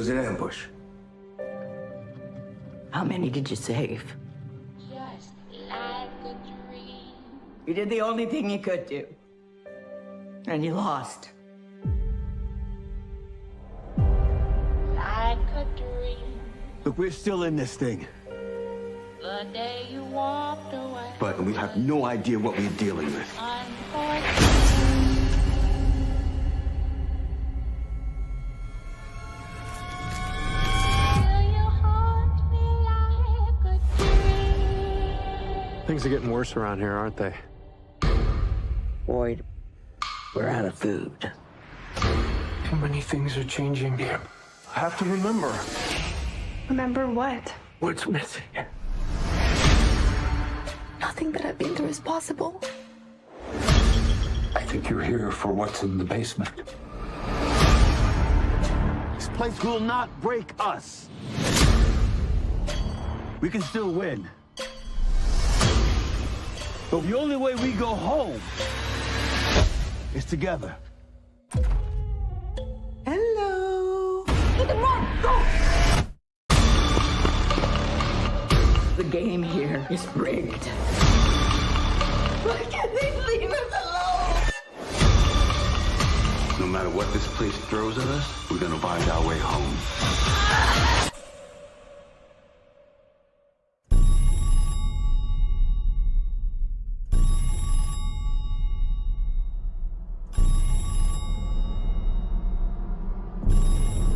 was an ambush. How many did you save? Just like a dream. You did the only thing you could do. And you lost. Like a dream. Look, we're still in this thing. The day you walked away. But we have no idea what we're dealing with. Unfortunately. Will you haunt me like a dream? Things are getting worse around here, aren't they? Boyd, we're out of food. Too many things are changing here. I have to remember. Remember what? What's missing? Nothing that I've been through is possible. I think you're here for what's in the basement. This place will not break us. We can still win. But the only way we go home is together. Hello. The game here is rigged. Why can't they leave us alone? No matter what this place throws at us, we're gonna find our way home.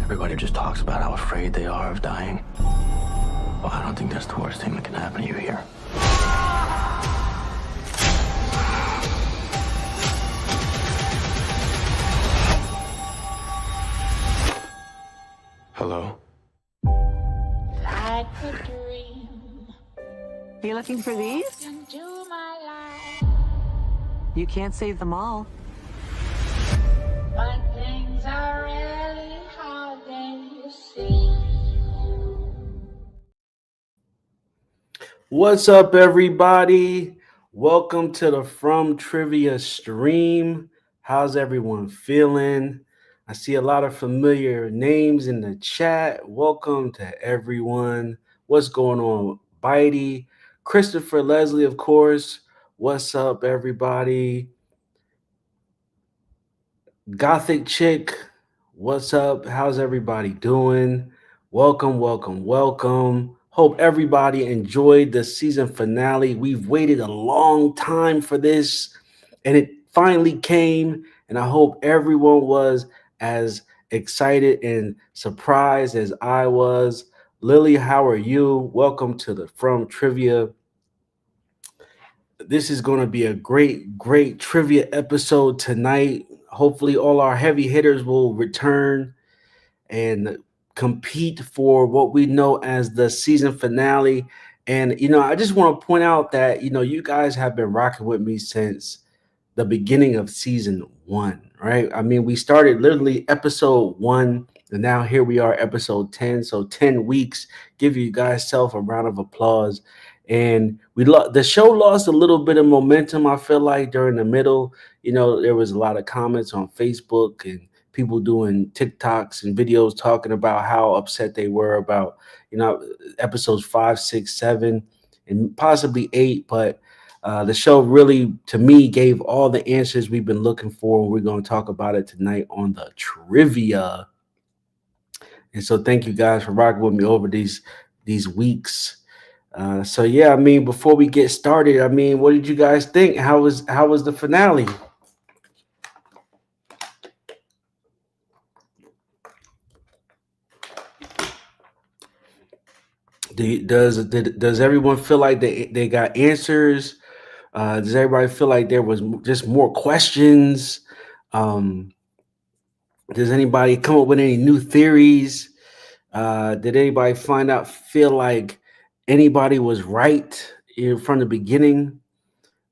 Everybody just talks about how afraid they are of dying. Well, I don't think that's the worst thing that can happen to you here. Hello? Like a dream. Are you looking for these? Into my life. You can't save them all. But things are really hard than you see. What's up, everybody? Welcome to the From Trivia stream. How's everyone feeling? I see a lot of familiar names in the chat. Welcome to everyone. What's going on, Bitey? Christopher Leslie, of course. What's up, everybody? Gothic Chick, what's up? How's everybody doing? Welcome, welcome, welcome. Hope everybody enjoyed the season finale. We've waited a long time for this, and it finally came, and I hope everyone was as excited and surprised as I was. Lily, how are you? Welcome to the From Trivia. This is going to be a great trivia episode tonight. Hopefully all our heavy hitters will return and compete for what we know as the season finale. And, I just want to point out that, you guys have been rocking with me since the beginning of season 1, right? I mean, we started literally episode 1, and now here we are, episode 10. So 10 weeks. Give you guys self a round of applause. And the show lost a little bit of momentum, I feel like, during the middle. There was a lot of comments on Facebook and people doing TikToks and videos talking about how upset they were about, episodes 5, 6, 7, and possibly 8. But the show really, to me, gave all the answers we've been looking for. And we're going to talk about it tonight on the trivia. And so thank you guys for rocking with me over these weeks. So yeah, I mean, before we get started, I mean, what did you guys think? How was the finale? Does everyone feel like they got answers? Does everybody feel like there was just more questions? Does anybody come up with any new theories? Did anybody feel like anybody was right from the beginning?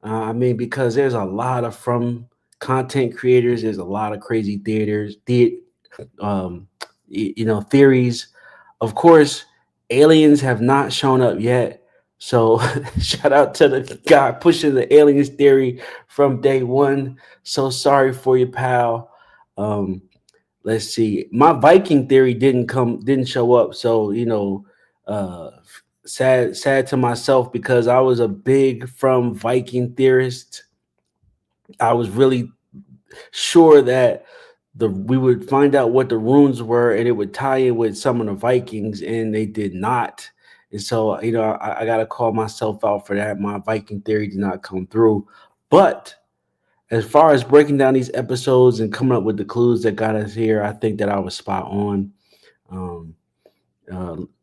I mean, because there's a lot of content creators, there's a lot of crazy theories. Of course, aliens have not shown up yet. So shout out to the guy pushing the aliens theory from day one. So sorry for you, pal. let's see. My Viking theory didn't show up. So, sad to myself because I was a big From Viking theorist. I was really sure that we would find out what the runes were and it would tie in with some of the Vikings, and they did not. And so, I got to call myself out for that. My Viking theory did not come through. But as far as breaking down these episodes and coming up with the clues that got us here, I think that I was spot on.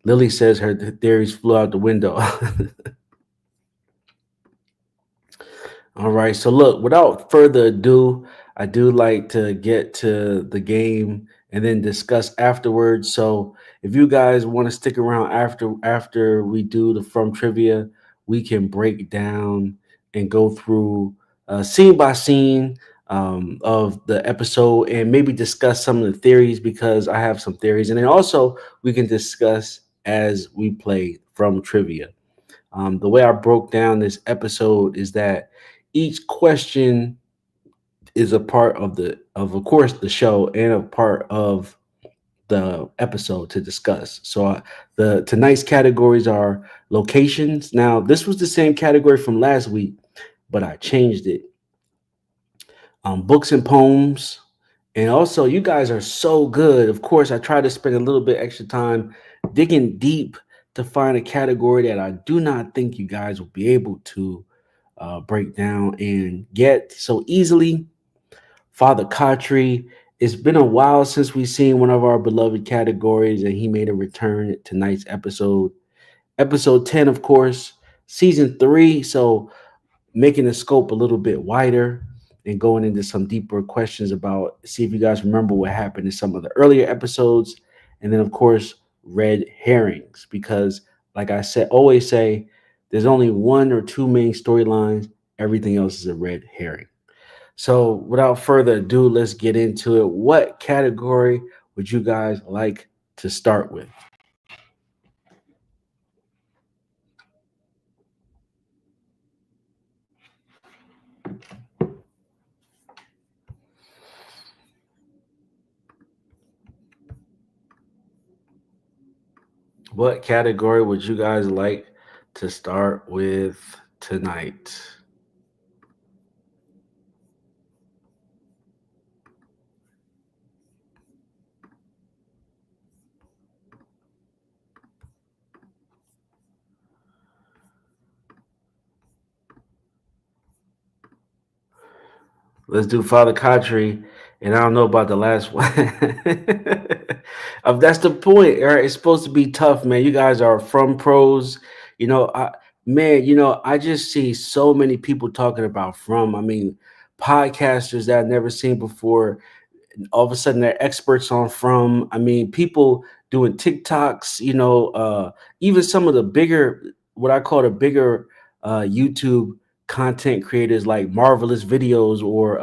Lily says her theories flew out the window. All right. So look, without further ado, I do like to get to the game and then discuss afterwards. So if you guys want to stick around after we do the From trivia, we can break down and go through scene by scene of the episode and maybe discuss some of the theories, because I have some theories. And then also we can discuss as we play From trivia. The way I broke down this episode is that each question is a part of course, the show and a part of the episode to discuss. So tonight's categories are locations. Now, this was the same category from last week, but I changed it. Books and poems. And also, you guys are so good. Of course, I try to spend a little bit extra time digging deep to find a category that I do not think you guys will be able to break down and get so easily. Father Khatri. It's been a while since we've seen one of our beloved categories, and he made a return at tonight's episode. Episode 10, of course, season 3. So making the scope a little bit wider and going into some deeper questions about, see if you guys remember what happened in some of the earlier episodes. And then, of course, red herrings, because like I said, always say, there's only one or two main storylines. Everything else is a red herring. So without further ado, let's get into it. What category would you guys like to start with? What category would you guys like to start with tonight? Let's do Father Khatri, and I don't know about the last one. That's the point, right? It's supposed to be tough, man. You guys are From pros. I just see so many people talking about From. I mean, podcasters that I've never seen before. All of a sudden, they're experts on From. I mean, people doing TikToks. Even some of the bigger, what I call the bigger YouTube content creators like Marvelous Videos or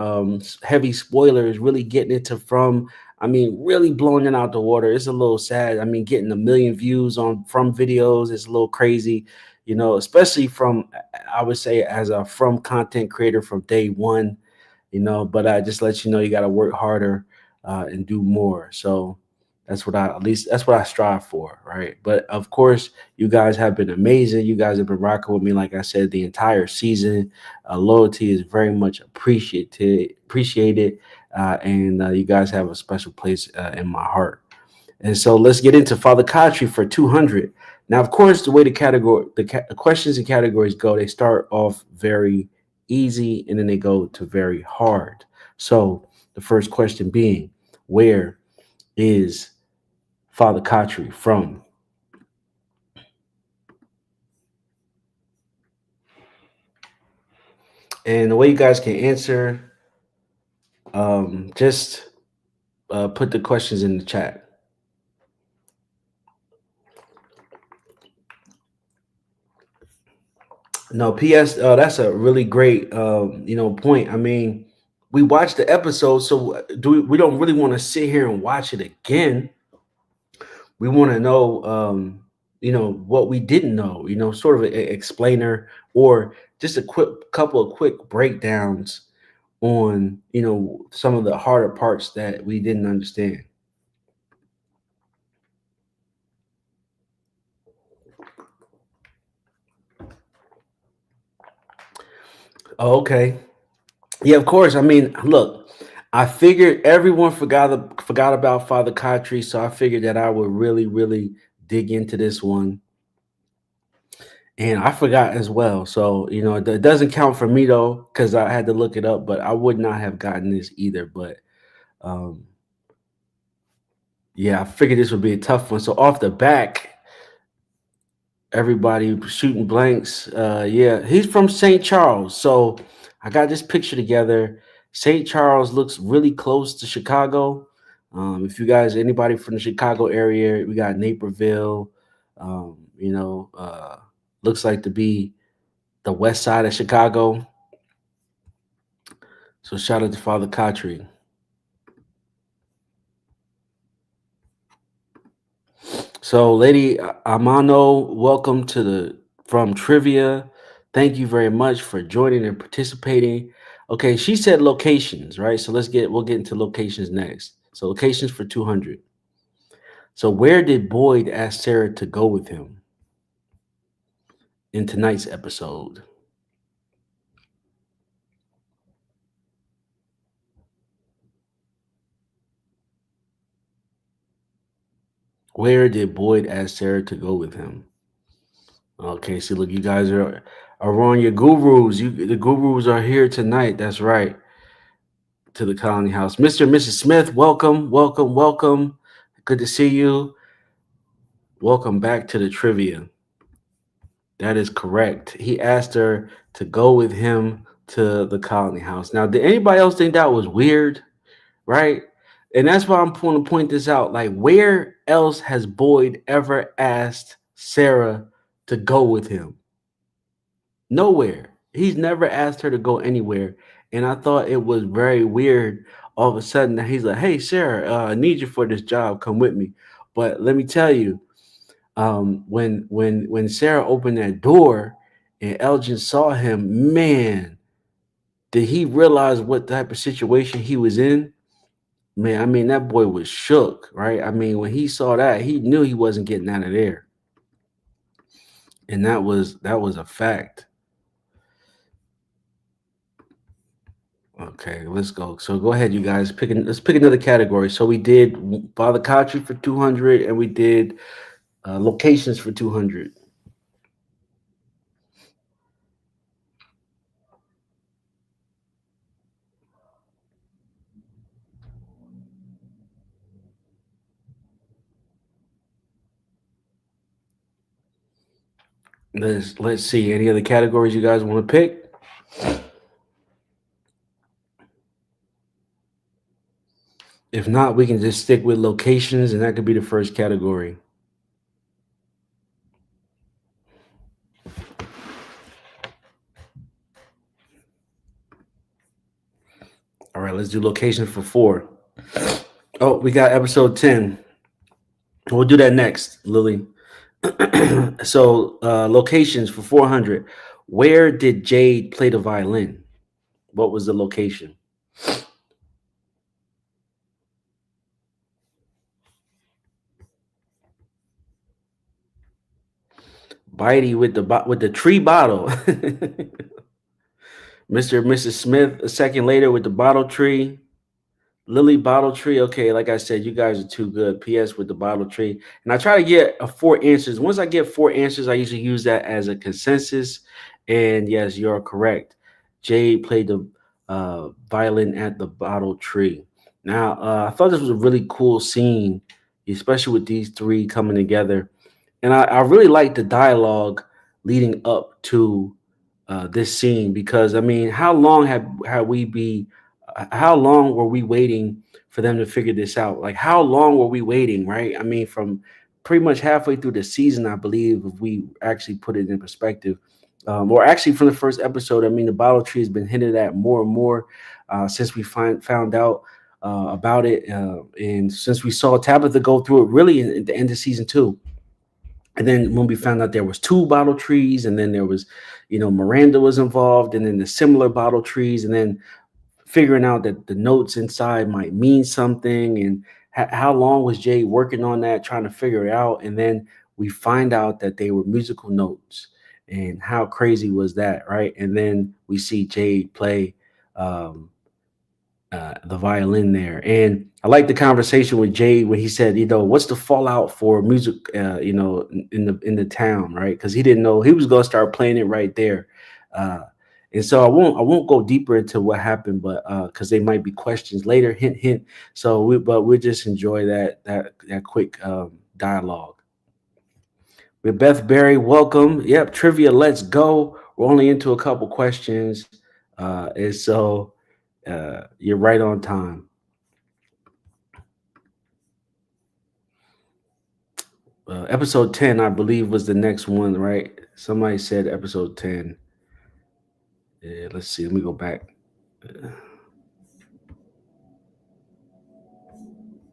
Heavy Spoilers really getting into From. I mean, really blowing it out the water. It's a little sad. I mean, getting 1 million views on From videos is a little crazy, especially from, I would say, as a From content creator from day one, but I just let you know you got to work harder and do more. So that's what I strive for, right? But of course, you guys have been amazing. You guys have been rocking with me, like I said, the entire season. Loyalty is very much appreciated, and you guys have a special place in my heart. And so let's get into Father Khatri for 200. Now, of course, the way the questions and categories go, they start off very easy and then they go to very hard. So the first question being, where is Father Khatri from? And the way you guys can answer, just put the questions in the chat. No, P.S. That's a really great, point. I mean, we watched the episode, so we don't really want to sit here and watch it again. We want to know, what we didn't know, sort of an explainer or just a couple of quick breakdowns on, some of the harder parts that we didn't understand. Oh, okay. Yeah, of course. I mean, look, I figured everyone forgot about Father Khatri, so I figured that I would really, really dig into this one. And I forgot as well. So, it doesn't count for me though, because I had to look it up, but I would not have gotten this either. But um, yeah, I figured this would be a tough one. So off the back, everybody shooting blanks. Yeah, he's from St. Charles. So I got this picture together. St. Charles looks really close to Chicago. If you guys, anybody from the Chicago area, we got Naperville, looks like to be the west side of Chicago. So shout out to Father Khatri. So Lady Amano, welcome from Trivia. Thank you very much for joining and participating. Okay, she said locations, right? So we'll get into locations next. So locations for 200. So where did Boyd ask Sarah to go with him in tonight's episode? Where did Boyd ask Sarah to go with him? Okay, see, look, you guys are on your gurus. The gurus are here tonight. That's right. To the Colony House. Mr. and Mrs. Smith, welcome, welcome, welcome. Good to see you. Welcome back to the trivia. That is correct. He asked her to go with him to the Colony House. Now, did anybody else think that was weird? Right? And that's why I'm going to point this out. Like, where else has Boyd ever asked Sarah to go with him? Nowhere. He's never asked her to go anywhere. And I thought it was very weird all of a sudden that he's like, hey, Sarah, I need you for this job. Come with me. But let me tell you, when Sarah opened that door and Elgin saw him, man, did he realize what type of situation he was in? Man, I mean, that boy was shook, right? I mean, when he saw that, he knew he wasn't getting out of there. And that was a fact. Okay, let's go. So go ahead, you guys. Let's pick another category. So we did Father Khatri for 200, and we did locations for 200. Let's see. Any other categories you guys want to pick? If not, we can just stick with locations, and that could be the first category. All right, let's do locations for 4. Oh, we got episode 10. We'll do that next, Lily. So locations for 400. Where did Jade play the violin? What was the location? Bitey with the tree bottle. Mr. and Mrs. Smith a second later with the bottle tree. Lily bottle tree. Okay, like I said, you guys are too good. PS with the bottle tree. And I try to get 4 answers. Once I get 4 answers, I usually use that as a consensus. And yes, you're correct. Jade played the violin at the bottle tree. Now, I thought this was a really cool scene, especially with these 3 coming together. And I really like the dialogue leading up to this scene, because I mean, how long were we waiting for them to figure this out? Like, how long were we waiting, right? I mean, from pretty much halfway through the season, I believe, if we actually put it in perspective, or actually from the first episode. I mean, the bottle tree has been hinted at more and more since we found out about it, and since we saw Tabitha go through it really at the end of season 2. And then when we found out there was 2 bottle trees, and then there was, Miranda was involved, and then the similar bottle trees, and then figuring out that the notes inside might mean something, and how long was Jay working on that, trying to figure it out, and then we find out that they were musical notes, and how crazy was that, right? And then we see Jay play um, the violin there. And I like the conversation with Jay when he said, what's the fallout for music, in the town, right? Because he didn't know he was going to start playing it right there. And so I won't go deeper into what happened, but because they might be questions later, hint, hint. So we'll just enjoy that quick dialogue. With Beth Berry, welcome. Yep, trivia, let's go. We're only into a couple questions, and so you're right on time. Episode 10, I believe, was the next one, right? Somebody said episode 10. Yeah, let's see. Let me go back.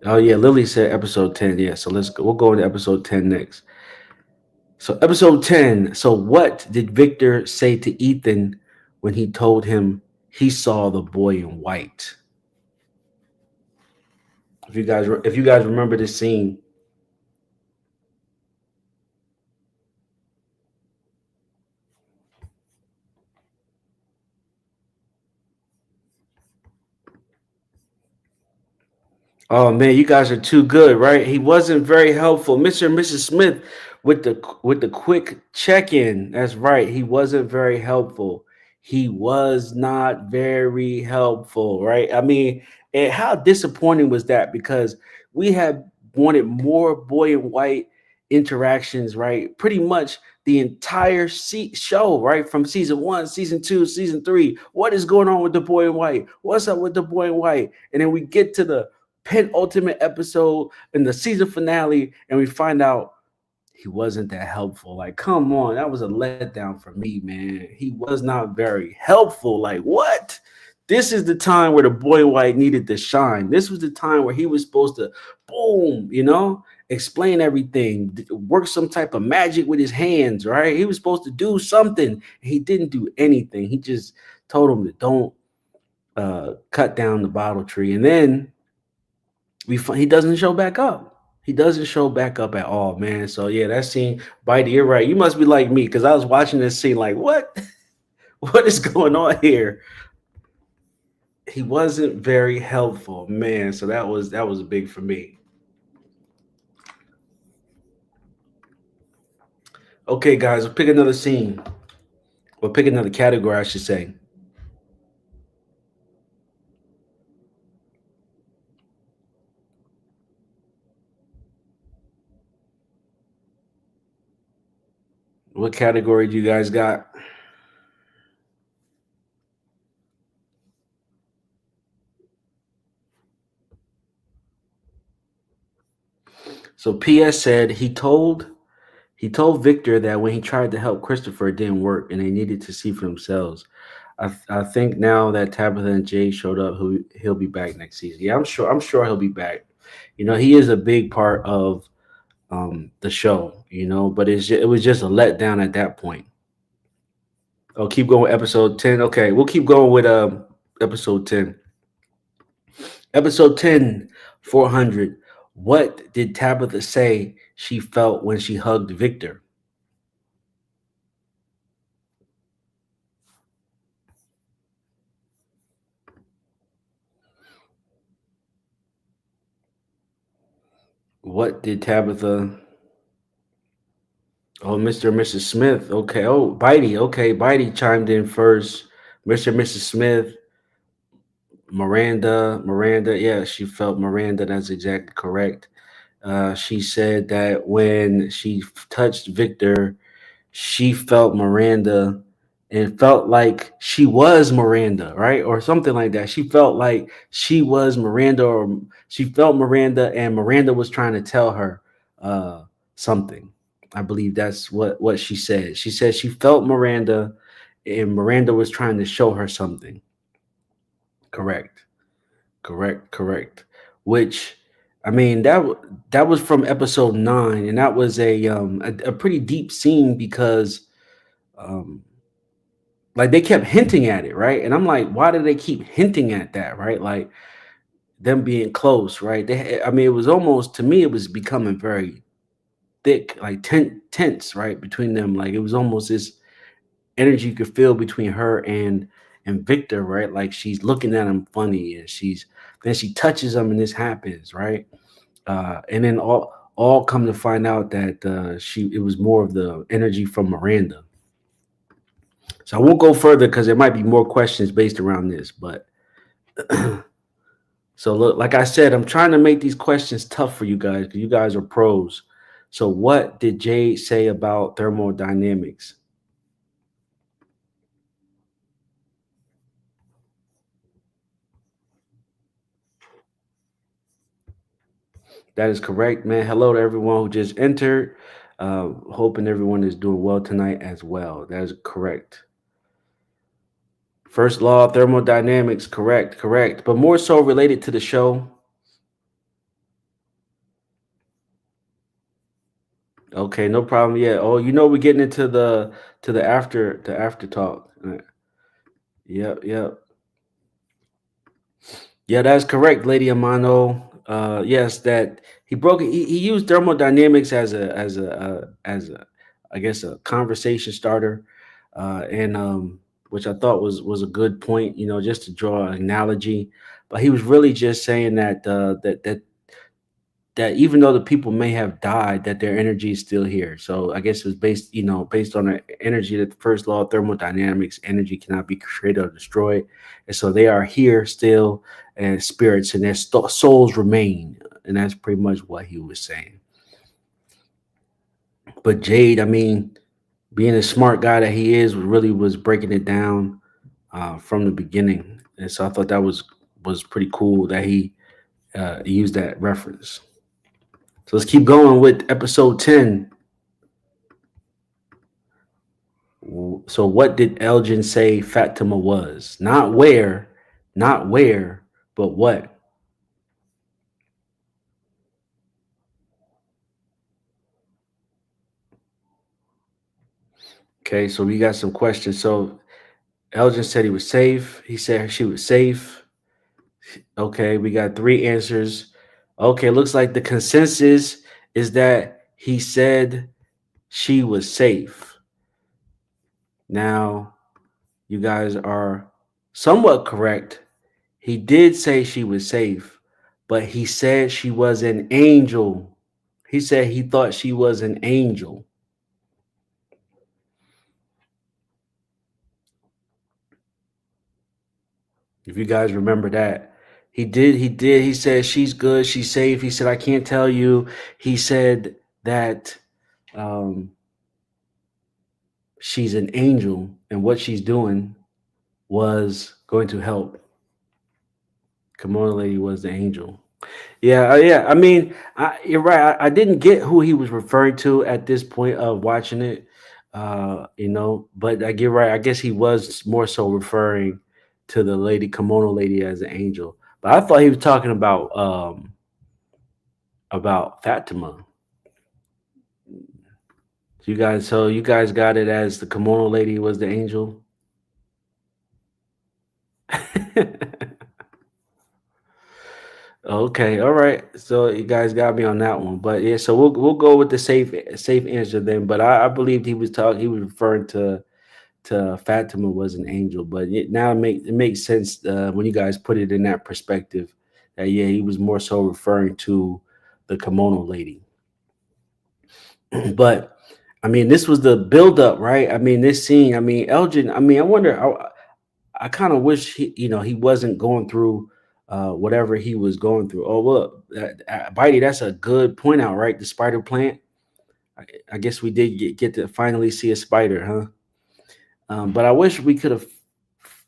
Oh yeah, Lily said episode 10. Yeah, so let's go. We'll go into episode 10 next. So episode 10. So what did Victor say to Ethan when he told him he saw the boy in white? If you guys remember this scene. Oh man, you guys are too good, right? He wasn't very helpful. Mr. and Mrs. Smith with the quick check-in. That's right. He wasn't very helpful. He was not very helpful, right? I mean, and how disappointing was that? Because we had wanted more boy and white interactions, right? Pretty much the entire show, right? From season 1, season 2, season 3. What is going on with the boy in white? What's up with the boy in white? And then we get to the penultimate episode in the season finale, and we find out he wasn't that helpful. Like, come on, that was a letdown for me, man. He was not very helpful. Like, what? This is the time where the boy white needed to shine. This was the time where he was supposed to, boom, explain everything, work some type of magic with his hands, right? He was supposed to do something. He didn't do anything. He just told him to don't cut down the bottle tree, and then he doesn't show back up. He doesn't show back up at all, man. So yeah, that scene, Bitey, you're right. You must be like me, because I was watching this scene like, what? What is going on here? He wasn't very helpful, man. So that was big for me. Okay, guys, we'll pick another scene. We'll pick another category, I should say. What category do you guys got? So PS said he told Victor that when he tried to help Christopher, it didn't work, and they needed to see for themselves. I think now that Tabitha and Jay showed up, he'll be back next season. Yeah, I'm sure he'll be back. He is a big part of the show, but it was just a letdown at that point. Oh, keep going with episode 10. Okay, we'll keep going with episode 10. Episode 10, 400. What did Tabitha say she felt when she hugged Victor? What did Tabitha? Oh, Mr. and Mrs. Smith. Okay. Oh, Bitey. Okay, Bitey chimed in first. Mr. and Mrs. Smith. Miranda. Yeah, she felt Miranda. That's exactly correct. She said that when she touched Victor, she felt Miranda and felt like she was Miranda, right? Or something like that. She felt like she was Miranda, or she felt Miranda, and Miranda was trying to tell her something. I believe that's what she said. She said she felt Miranda, and Miranda was trying to show her something. Correct. Which, I mean, that was from episode 9, and that was a pretty deep scene, because like they kept hinting at it, right? And I'm like, why do they keep hinting at that, right? Like them being close, right? I mean, it was almost, to me, it was becoming very thick, like tense, right, between them. Like it was almost this energy you could feel between her and Victor, right? Like she's looking at him funny, and then she touches him, and this happens, right? And then all come to find out that it was more of the energy from Miranda. So I won't go further because there might be more questions based around this, but so look, like I said, I'm trying to make these questions tough for you guys because you guys are pros. So what did Jade say about thermodynamics? That is correct, man. Hello to everyone who just entered. Hoping everyone is doing well tonight as well. That is correct. First law of thermodynamics, correct. But more so related to the show. Okay, no problem. Yeah. Oh, we're getting into the after talk. Yep. Yeah, that's correct, Lady Amano. Yes, that he broke it. He used thermodynamics as a I guess a conversation starter, and which I thought was a good point. Just to draw an analogy, but he was really just saying that even though the people may have died, that their energy is still here. So I guess it was based on the energy, that the first law of thermodynamics, energy cannot be created or destroyed. And so they are here still, and spirits and their souls remain. And that's pretty much what he was saying. But Jade, I mean, being a smart guy that he is, really was breaking it down from the beginning. And so I thought that was pretty cool that he used that reference. So let's keep going with episode 10. So what did Elgin say Fatima was? Not where, but what? Okay, so we got some questions. So Elgin said he was safe. He said she was safe. Okay, we got 3 answers. Okay, looks like the consensus is that he said she was safe. Now, you guys are somewhat correct. He did say she was safe, but he said she was an angel. He said he thought she was an angel. If you guys remember that. He did. He said she's good, she's safe. He said, I can't tell you. He said that she's an angel, and what she's doing was going to help. Kimono Lady was the angel. Yeah. I mean, you're right. I didn't get who he was referring to at this point of watching it, but I get right. I guess he was more so referring to the lady, Kimono Lady, as an angel. But I thought he was talking about Fatima. So you guys got it as the Kimono Lady was the angel. Okay, all right. So you guys got me on that one, but yeah. So we'll go with the safe answer then. But I believed he was referring to Fatima was an angel. But now it makes sense when you guys put it in that perspective. That he was more so referring to the Kimono Lady. But I mean, this was the buildup, right? I mean, this scene. I mean, Elgin. I mean, I wonder. I kind of wish he wasn't going through whatever he was going through. Oh, look, Bitey, that's a good point out, right? The spider plant. I guess we did get to finally see a spider, huh? But I wish we could have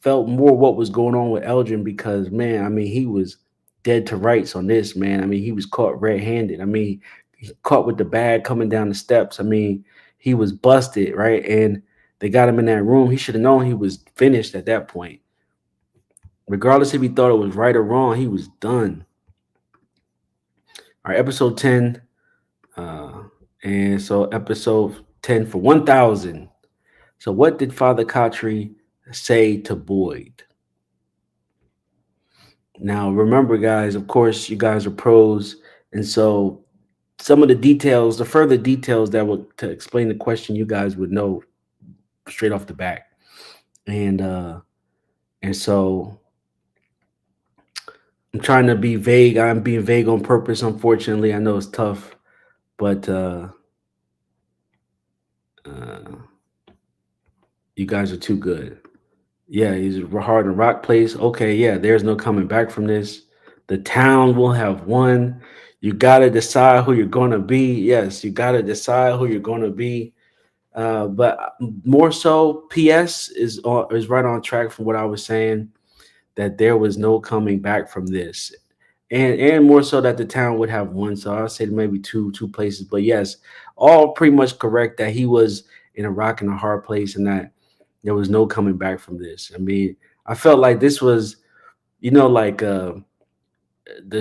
felt more what was going on with Elgin, because, man, I mean, he was dead to rights on this, man. I mean, he was caught red-handed. I mean, he caught with the bag coming down the steps. I mean, he was busted, right? And they got him in that room. He should have known he was finished at that point. Regardless if he thought it was right or wrong, he was done. All right, episode 10. And so episode 10 for 1,000. So what did Father Khatri say to Boyd? Now, remember, guys, of course, you guys are pros. And so some of the details, the further details that would to explain the question, you guys would know straight off the bat. And so I'm trying to be vague. I'm being vague on purpose, unfortunately. I know it's tough, but you guys are too good. Yeah, he's hard in rock place. Okay, yeah, there's no coming back from this. The town will have won. You got to decide who you're going to be. Yes, you got to decide who you're going to be. But more so, PS is right on track from what I was saying, that there was no coming back from this. And more so that the town would have won. So I'll say maybe two places. But yes, all pretty much correct that he was in a rock and a hard place and that there was no coming back from this. I mean, I felt like this was, like the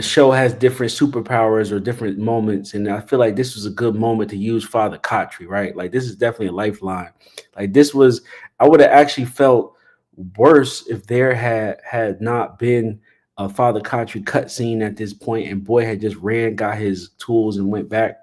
show has different superpowers or different moments. And I feel like this was a good moment to use Father Khatri, right? Like this is definitely a lifeline. Like I would have actually felt worse if there had not been a Father Khatri cutscene at this point and Boyd had just got his tools and went back.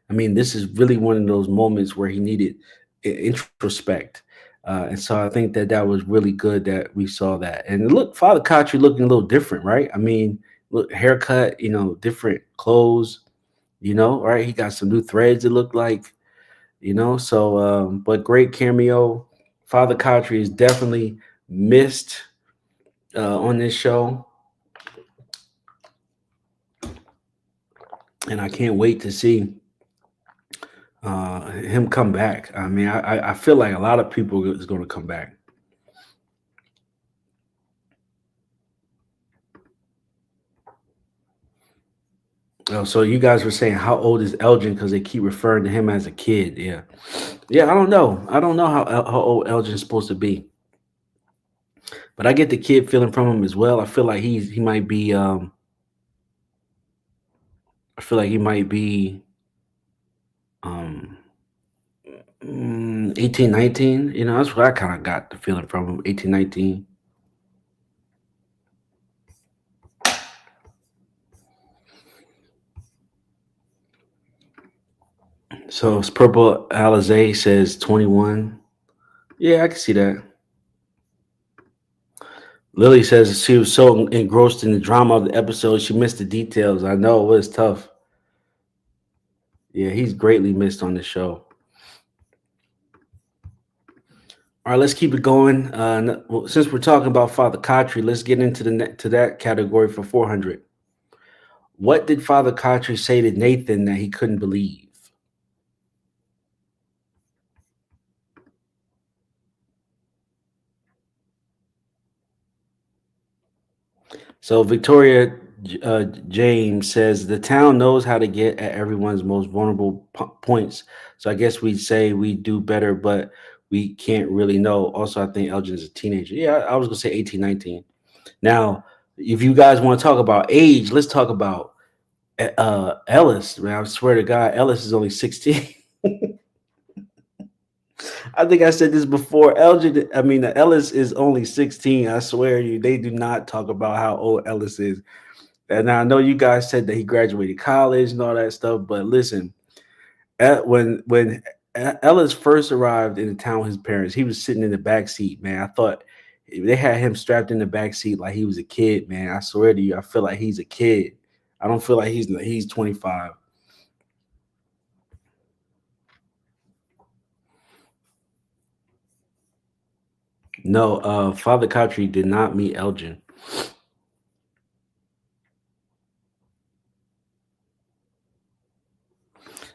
I mean, this is really one of those moments where he needed introspect. And so I think that was really good that we saw that. And look, Father Khatri looking a little different, right? I mean, look, haircut, different clothes, right? He got some new threads, it looked like, so, but great cameo. Father Khatri is definitely missed on this show. And I can't wait to see him come back. I mean, I feel like a lot of people is going to come back. Oh, so you guys were saying how old is Elgin because they keep referring to him as a kid. Yeah. I don't know. I don't know how old Elgin's supposed to be, but I get the kid feeling from him as well. I feel like he might be. I feel like he might be 18, 19. That's what I kind of got the feeling from him. 18, 19. So it's Purple Alizé says 21. Yeah, I can see that. Lily says she was so engrossed in the drama of the episode, she missed the details. I know it was tough. Yeah, he's greatly missed on the show. All right, let's keep it going. Since we're talking about Father Khatri, let's get into that category for 400. What did Father Khatri say to Nathan that he couldn't believe? So Victoria James says the town knows how to get at everyone's most vulnerable points. So I guess we'd say we do better, but we can't really know. Also, I think Elgin's a teenager. Yeah, I was going to say 18, 19. Now, if you guys want to talk about age, let's talk about Ellis. Man, I swear to God, Ellis is only 16. I think I said this before. Ellis is only 16. I swear to you, they do not talk about how old Ellis is. And I know you guys said that he graduated college and all that stuff, but listen, when Ellis first arrived in the town with his parents, he was sitting in the back seat, man. I thought they had him strapped in the back seat like he was a kid, man. I swear to you, I feel like he's a kid. I don't feel like he's 25. No, Father Khatri did not meet Elgin.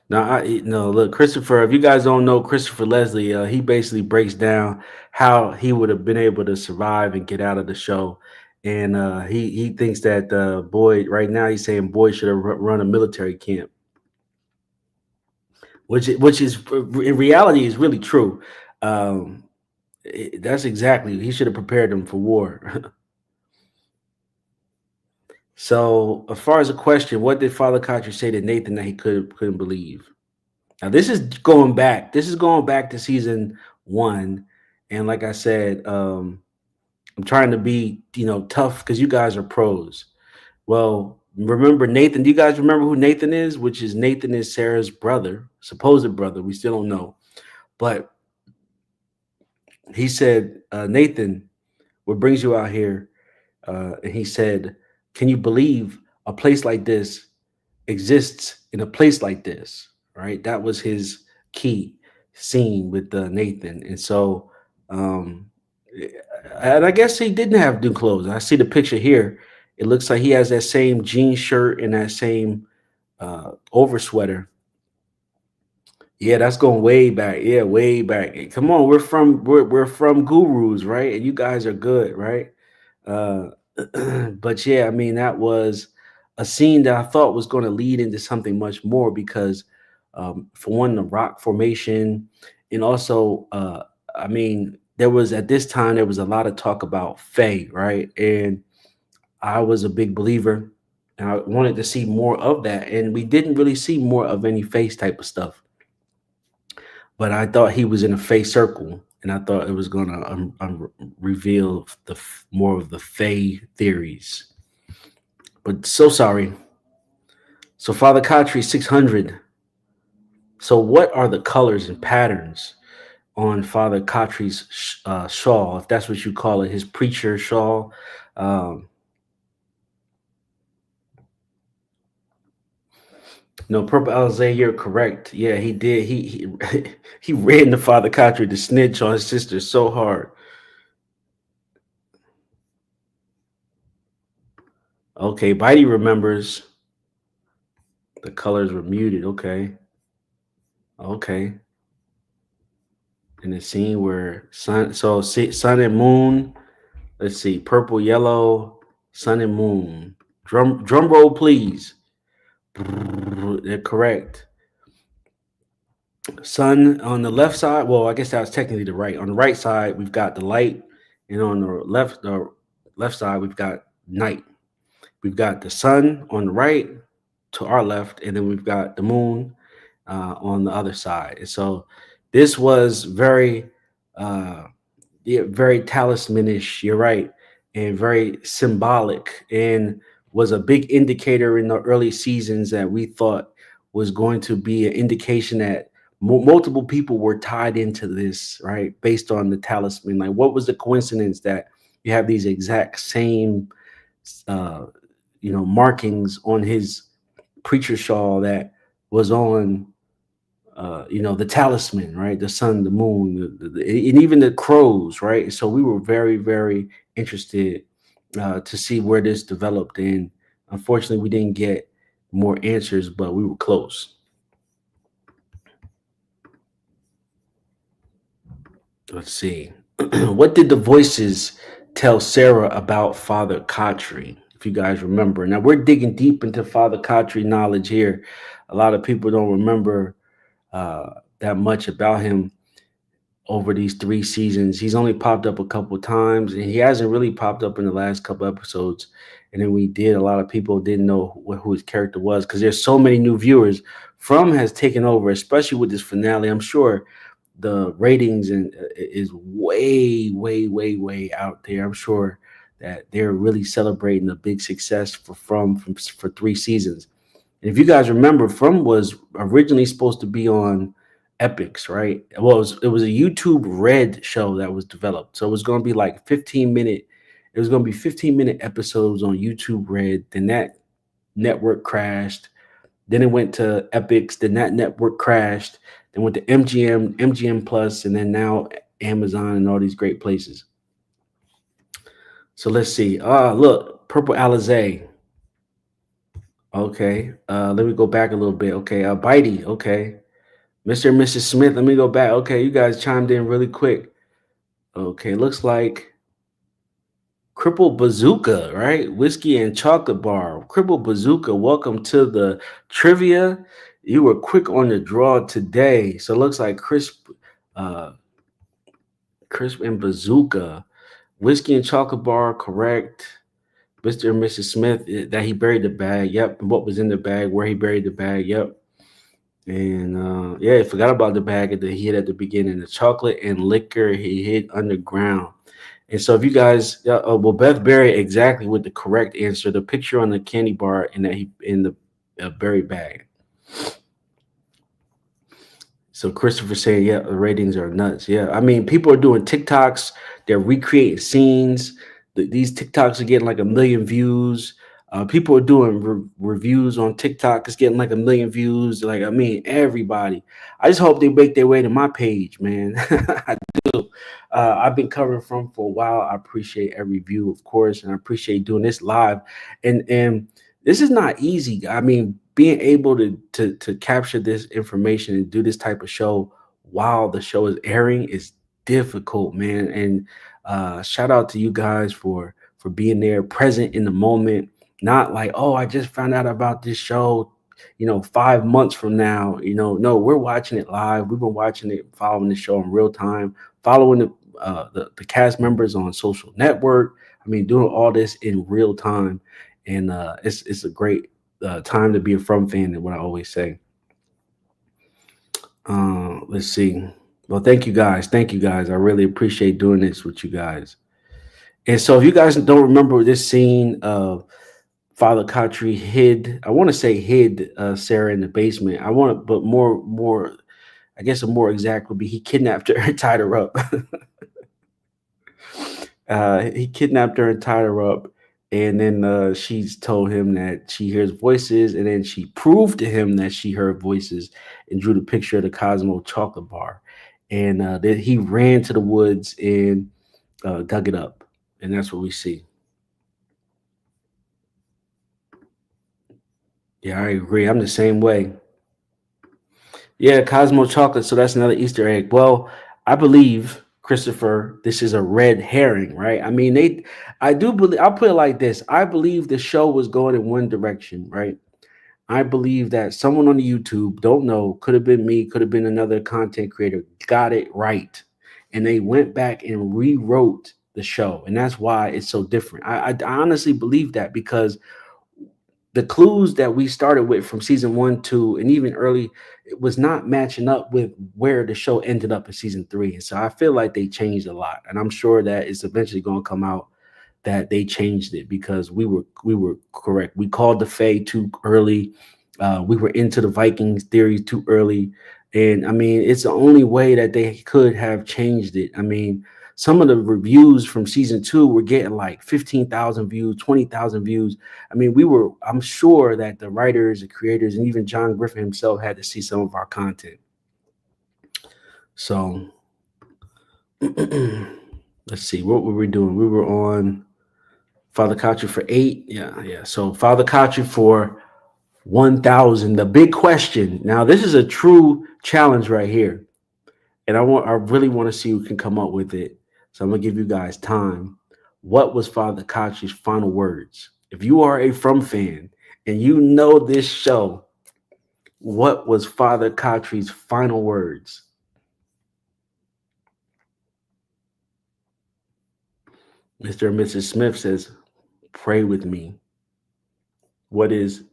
No, look, Christopher, if you guys don't know Christopher Leslie, he basically breaks down how he would have been able to survive and get out of the show. And he thinks that Boyd, right now, he's saying Boyd should have run a military camp, which is in reality is really true. That's exactly, he should have prepared them for war. So as far as the question, what did Father Khatri say to Nathan that he couldn't believe? Now this is going back to season 1, And like I said, I'm trying to be, tough because you guys are pros. Well, remember Nathan? Do you guys remember who Nathan is? Which is Nathan is Sarah's brother, supposed brother. We still don't know. But he said, Nathan, what brings you out here? And he said, can you believe a place like this exists in a place like this? Right? That was his key scene with Nathan. And so, and I guess he didn't have new clothes. I see the picture here. It looks like he has that same jean shirt and that same over sweater. Yeah, that's going way back. Yeah, way back. Come on, we're from Gurus, right? And you guys are good, right? But yeah, I mean that was a scene that I thought was going to lead into something much more because, for one, the rock formation, and also, I mean, there was at this time there was a lot of talk about Faye, right? And I was a big believer, and I wanted to see more of that, and we didn't really see more of any face type of stuff. But I thought he was in a face circle, and I thought it was going to reveal more of the Faye theories. But so sorry. So Father Khatri 600. So what are the colors and patterns on Father Khatri's shawl, if that's what you call it, his preacher shawl? No, Purple Alizé, you're correct. Yeah, he did. He ran the Father Khatri to snitch on his sister so hard. Okay, Bitey remembers. The colors were muted. Okay. In the scene where sun and moon. Let's see, purple, yellow, sun and moon. Drum roll, please. They're correct. Sun on the left side. Well, I guess that was technically the right. On the right side, we've got the light, and on the left side, we've got night. We've got the sun on the right to our left, and then we've got the moon on the other side. And so this was very talismanish. You're right, and very symbolic, and was a big indicator in the early seasons that we thought was going to be an indication that multiple people were tied into this, right? Based on the talisman. Like, what was the coincidence that you have these exact same, markings on his preacher shawl that was on, the talisman, right? The sun, the moon, and even the crows, right? So we were very, very interested to see where this developed. And unfortunately, we didn't get more answers, but we were close. Let's see. What did the voices tell Sarah about Father Khatri? If you guys remember. Now, we're digging deep into Father Khatri knowledge here. A lot of people don't remember that much about him over these 3 seasons. He's only popped up a couple of times, and he hasn't really popped up in the last couple episodes. And then a lot of people didn't know who his character was because there's so many new viewers. From has taken over, especially with this finale. I'm sure the ratings is way, way, way, way out there. I'm sure that they're really celebrating the big success for 3 seasons. And if you guys remember, From was originally supposed to be on Epix, right? Well, it was a YouTube Red show that was developed. So it was going to be like 15-minute. It was going to be 15-minute episodes on YouTube Red. Then that network crashed. Then it went to Epix. Then that network crashed. Then went to MGM Plus, and then now Amazon and all these great places. So let's see. Look, Purple Alizé. Okay. Let me go back a little bit. Okay. Bitey. Okay. Mr. and Mrs. Smith, let me go back. Okay, you guys chimed in really quick. Okay, looks like Cripple Bazooka, right? Whiskey and Chocolate Bar. Cripple Bazooka, welcome to the trivia. You were quick on the draw today. So it looks like Crisp and Bazooka. Whiskey and Chocolate Bar, correct. Mr. and Mrs. Smith, that he buried the bag. Yep. And what was in the bag, where he buried the bag. Yep. And yeah, I forgot about the bag that he hid at the beginning. The chocolate and liquor he hid underground. And so, if you guys, well, Beth Berry exactly with the correct answer. The picture on the candy bar and that he in the berry bag. So Christopher saying, yeah, the ratings are nuts. Yeah, I mean, people are doing TikToks. They're recreating scenes. These TikToks are getting like 1 million views. People are doing reviews on TikTok. It's getting like 1 million views. Like, I mean, everybody. I just hope they make their way to my page, man. I do. I've been covering from for a while. I appreciate every view, of course, and I appreciate doing this live. And this is not easy. I mean, being able to capture this information and do this type of show while the show is airing is difficult, man. And shout out to you guys for being there, present in the moment. Not like, oh, I just found out about this show, 5 months from now. No, we're watching it live. We've been watching it, following the show in real time, following the cast members on social network. I mean, doing all this in real time, and it's a great time to be a From fan, and what I always say. Let's see. Well, thank you guys. I really appreciate doing this with you guys. And so, if you guys don't remember this scene of Father Khatri hid Sarah in the basement. But more, I guess a more exact would be he kidnapped her and tied her up. He kidnapped her and tied her up. And then she's told him that she hears voices, and then she proved to him that she heard voices and drew the picture of the Cosmo chocolate bar. And then he ran to the woods and dug it up. And that's what we see. Yeah, I agree. I'm the same way. Yeah, Cosmo chocolate. So that's another Easter egg. Well, I believe, Christopher, this is a red herring, right? I mean, I do believe, I'll put it like this. I believe the show was going in one direction, right? I believe that someone on the YouTube, don't know, could have been me, could have been another content creator, got it right. And they went back and rewrote the show. And that's why it's so different. I honestly believe that, because the clues that we started with from season 1, 2, and even early, it was not matching up with where the show ended up in season 3. And so I feel like they changed a lot. And I'm sure that it's eventually going to come out that they changed it, because we were correct. We called the Fae too early. We were into the Vikings theory too early. And I mean, it's the only way that they could have changed it. I mean, some of the reviews from season 2 were getting like 15,000 views, 20,000 views. I mean, I'm sure that the writers, the creators, and even John Griffin himself had to see some of our content. So let's see, what were we doing? We were on Father Khatri for 8. Yeah. So Father Khatri for 1,000. The big question. Now, this is a true challenge right here. And I really want to see who can come up with it. So I'm going to give you guys time. What was Father Khatri's final words? If you are a From fan and you know this show, what was Father Khatri's final words? Mr. and Mrs. Smith says, pray with me. What is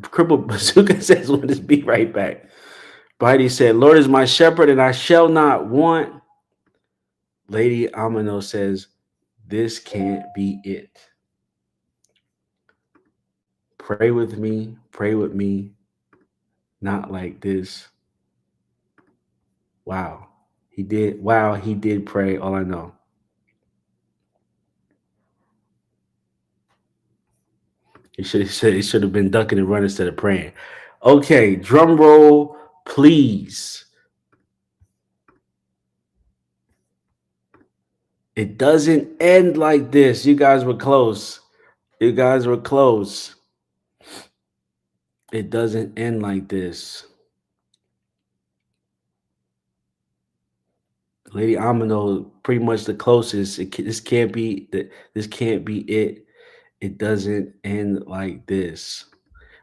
Crippled Bazooka says, what is be right back? Bitey said, Lord is my shepherd and I shall not want. Lady Amino says, this can't be it. Pray with me, not like this. Wow, he did pray, all I know. He should have been ducking and running instead of praying. Okay, drum roll, please. It doesn't end like this. You guys were close. It doesn't end like this. Lady Amino, pretty much the closest. This can't be it. It doesn't end like this,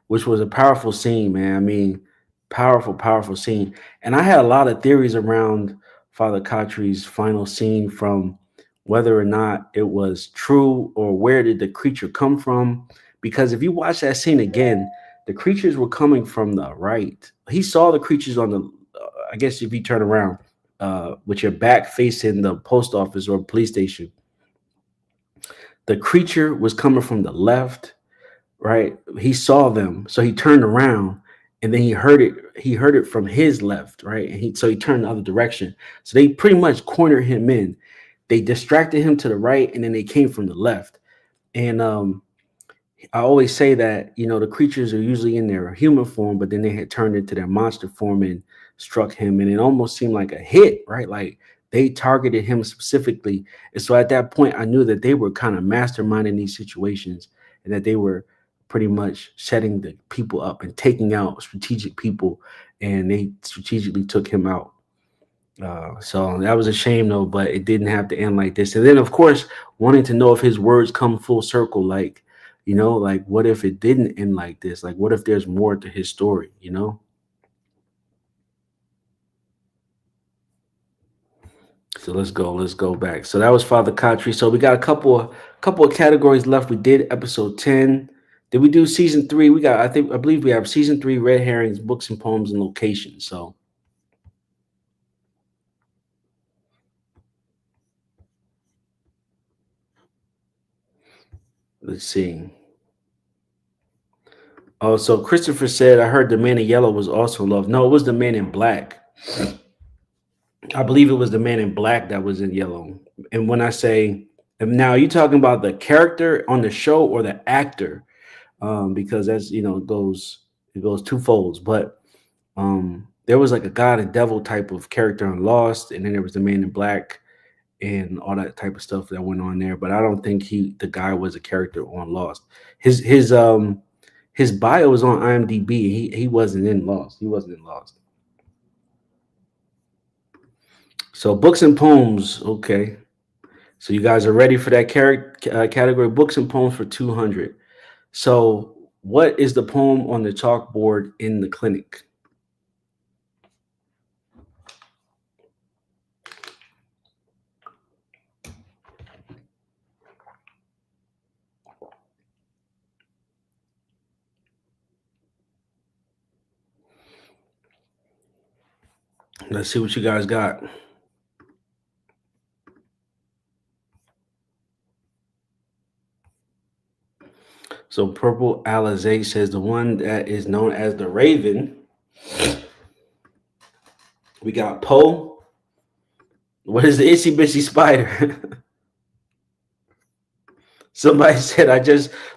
which was a powerful scene, man. I mean, powerful scene. And I had a lot of theories around Father Khatri's final scene, from whether or not it was true or where did the creature come from. Because if you watch that scene again, the creatures were coming from the right. He saw the creatures on the, I guess if you turn around with your back facing the post office or police station, the creature was coming from the left, right? He saw them, so he turned around, and then he heard it. He heard it from his left, right? And so he turned the other direction. So they pretty much cornered him in. They distracted him to the right, and then they came from the left. And I always say that, you know, the creatures are usually in their human form, but then they had turned into their monster form and struck him. And it almost seemed like a hit, right? Like they targeted him specifically. And so at that point, I knew that they were kind of masterminding these situations and that they were pretty much setting the people up and taking out strategic people. And they strategically took him out. So that was a shame, though, but it didn't have to end like this. And then, of course, wanting to know if his words come full circle, like, you know, like what if it didn't end like this? Like, what if there's more to his story, you know? So let's go back. So that was Father Khatri. So we got a couple of categories left. We did episode 10. Did we do season 3? I believe we have season 3, red herrings, books and poems and locations. So let's see. Oh, so Christopher said, I heard the man in yellow was also in love. No, it was the man in black. I believe it was the man in black that was in yellow. And when I say, now, are you talking about the character on the show or the actor? Because that's, you know, it goes two folds. But there was like a God and devil type of character on Lost, and then there was the man in black and all that type of stuff that went on there. But I don't think the guy was a character on Lost. His bio was on IMDb. He wasn't in Lost. He wasn't in Lost. So books and poems. Okay. So you guys are ready for that category, books and poems for 200. So what is the poem on the chalkboard in the clinic? Let's see what you guys got. So Purple Alizé says the one that is known as the Raven. We got Poe. What is the itsy bitsy spider? Somebody said,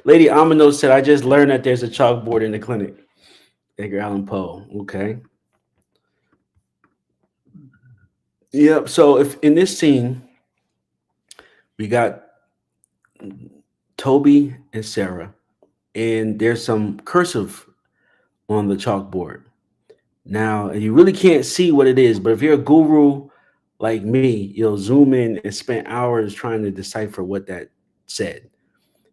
Lady Amino said, I just learned that there's a chalkboard in the clinic. Edgar Allan Poe. Okay. Yep. So if in this scene, we got Toby and Sarah, and there's some cursive on the chalkboard. Now, you really can't see what it is, but if you're a guru like me, you'll zoom in and spend hours trying to decipher what that said.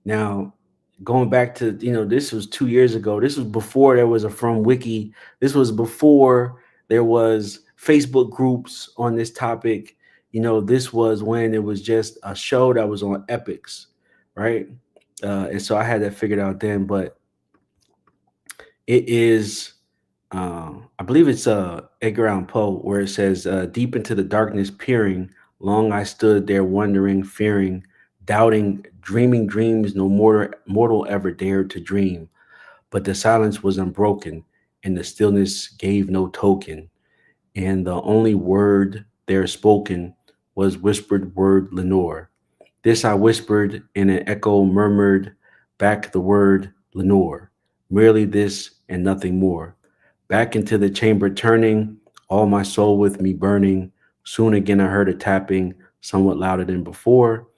Now, going back to, you know, this was 2 years ago. This was before there was a From Wiki. This was before there was Facebook groups on this topic. You know, this was when it was just a show that was on Epix, right? And so I had that figured out then, but it is, I believe it's Edgar Allan Poe, where it says, deep into the darkness peering, long I stood there wondering, fearing, doubting, dreaming dreams no mortal ever dared to dream. But the silence was unbroken, and the stillness gave no token. And the only word there spoken was whispered word Lenore. This I whispered, and an echo murmured back the word Lenore. Merely this and nothing more. Back into the chamber turning, all my soul with me burning. Soon again I heard a tapping, somewhat louder than before.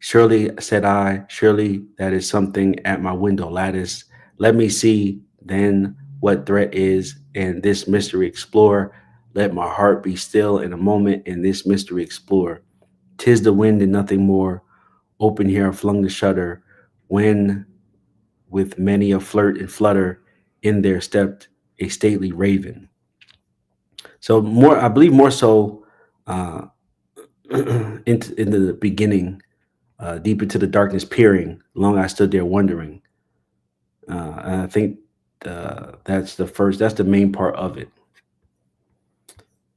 Surely, said I, surely that is something at my window lattice. Let me see then what threat is, and this mystery explore. Let my heart be still in a moment, and this mystery explore. 'Tis the wind and nothing more. Open here I flung the shutter, when with many a flirt and flutter, in there stepped a stately raven. So more, I believe more so in the beginning, deep into the darkness peering, long I stood there wondering. And I think that's the main part of it.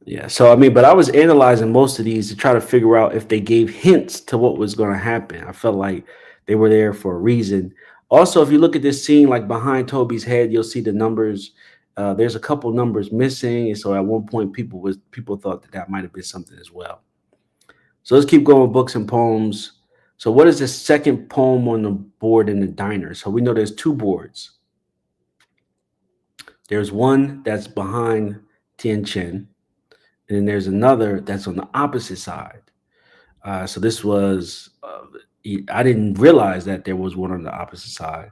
Yeah. So I mean, but I was analyzing most of these to try to figure out if they gave hints to what was going to happen. I felt like they were there for a reason. Also, if you look at this scene, like behind Toby's head, you'll see the numbers. There's a couple numbers missing, and so at one point, people thought that might have been something as well. So let's keep going with books and poems. So what is the second poem on the board in the diner? So we know there's two boards. There's one that's behind Tien Chen, and then there's another that's on the opposite side. So this was, I didn't realize that there was one on the opposite side.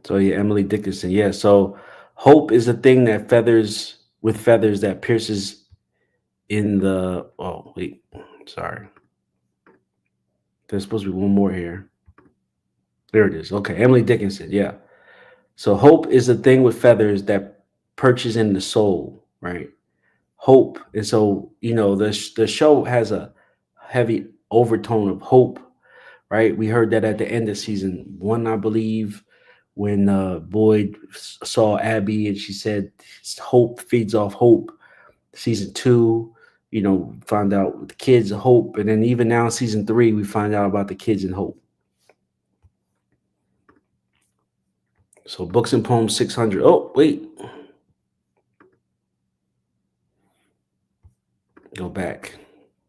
So yeah, Emily Dickinson. Yeah. So hope is a thing that feathers that pierces in the. Oh wait, sorry. There's supposed to be one more here. There it is. Okay, Emily Dickinson. Yeah. So hope is a thing with feathers that perches in the soul, right? Hope, and so the show has a heavy overtone of hope, right? We heard that at the end of season 1, I believe, when Boyd saw Abby and she said hope feeds off hope. Season 2, found out the kids hope, and then even now season 3 we find out about the kids in hope. So books and poems 600. Oh wait, go back.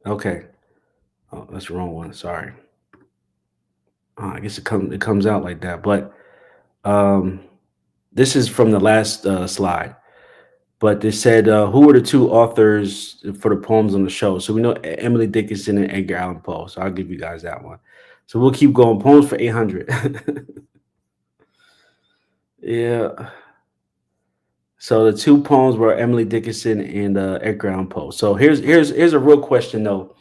Okay, oh, that's the wrong one. Sorry. I guess it comes out like that, but this is from the last slide. But they said, who were the two authors for the poems on the show? So we know Emily Dickinson and Edgar Allan Poe. So I'll give you guys that one. So we'll keep going. Poems for 800. Yeah. So the two poems were Emily Dickinson and Edgar Allan Poe. So here's a real question though.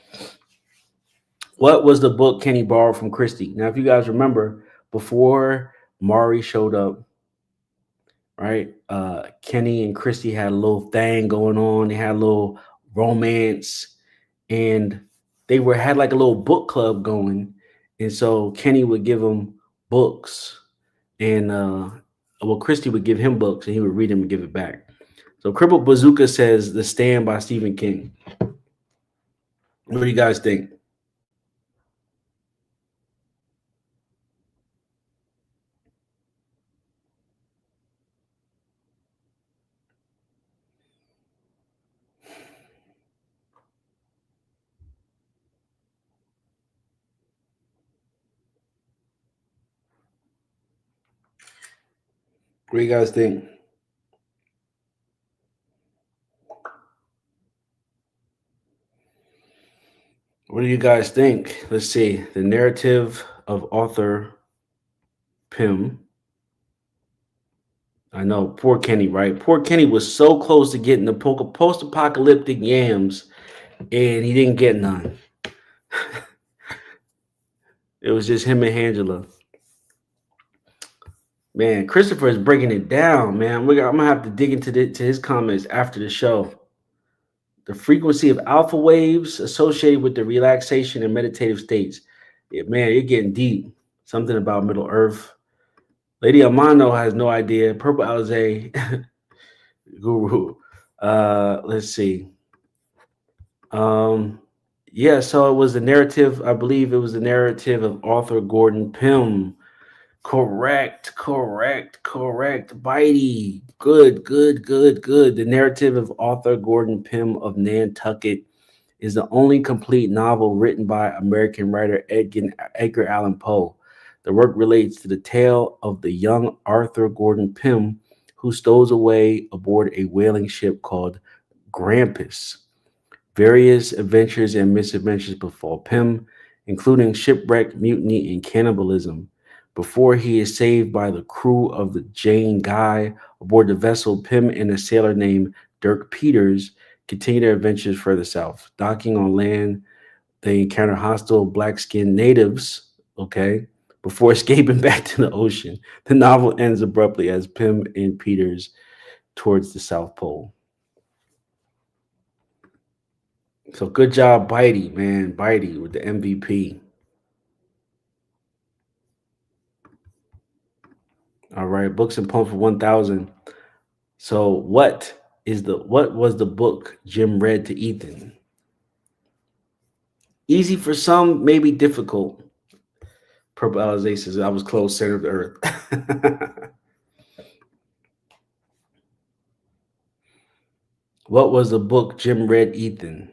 What was the book Kenny borrowed from Christie? Now, if you guys remember, before Mari showed up, right? Kenny and Christy had a little thing going on. They had a little romance, and they had like a little book club going. And so Kenny would give them books, and Christy would give him books, and he would read them and give it back. So Crippled Bazooka says The Stand by Stephen King. What do you guys think? What do you guys think? What do you guys think? Let's see. The narrative of Arthur Pym. I know, poor Kenny, right? Poor Kenny was so close to getting the post-apocalyptic yams, and he didn't get none. It was just him and Angela. Man, Christopher is breaking it down, man. I'm gonna have to dig into his comments after the show. The frequency of alpha waves associated with the relaxation and meditative states. Yeah, man, you're getting deep. Something about Middle Earth. Lady Amano has no idea. Purple Alize Guru. Let's see. Yeah, so it was the narrative. I believe it was the narrative of Arthur Gordon Pym. Correct. Bitey. Good. The narrative of Arthur Gordon Pym of Nantucket is the only complete novel written by American writer Edgar Allan Poe. The work relates to the tale of the young Arthur Gordon Pym who stows away aboard a whaling ship called Grampus. Various adventures and misadventures befall Pym, including shipwreck, mutiny, and cannibalism. Before he is saved by the crew of the Jane Guy aboard the vessel, Pym and a sailor named Dirk Peters continue their adventures further south. Docking on land, they encounter hostile black-skinned natives, before escaping back to the ocean. The novel ends abruptly as Pym and Peters towards the South Pole. So good job, Bitey, man. Bitey with the MVP. All right, books and poems for 1,000. So what was the book Jim read to Ethan? Easy for some, maybe difficult. Purple Alizé says, I was close, center of the earth. What was the book Jim read Ethan?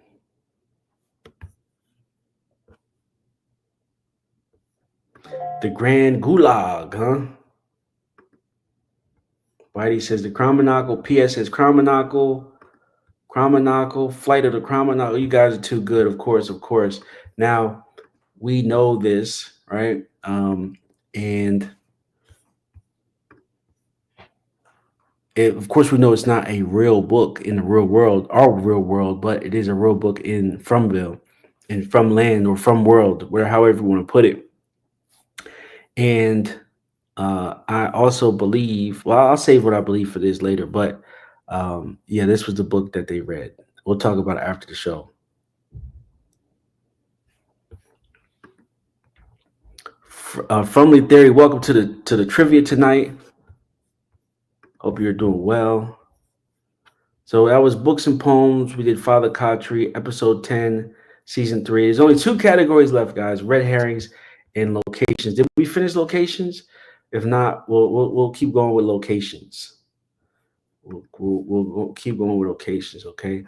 The Grand Gulag, huh? Whitey says the Chromonacle. PS says Chromonacle. Flight of the Chromonacle. You guys are too good, of course, of course. Now, we know this, right? And of course, we know it's not a real book in the real world, our real world, but it is a real book in Fromville, in From Land or From World, where however you want to put it. And I also believe, well, I'll save what I believe for this later, but yeah, this was the book that they read. We'll talk about it after the show. Fromly Theory, welcome to the trivia tonight. Hope you're doing well. So that was books and poems. We did Father Khatri, episode 10, season 3. There's only 2 categories left, guys: red herrings and locations. Did we finish locations? If not, we'll keep going with locations. We'll keep going with locations, okay?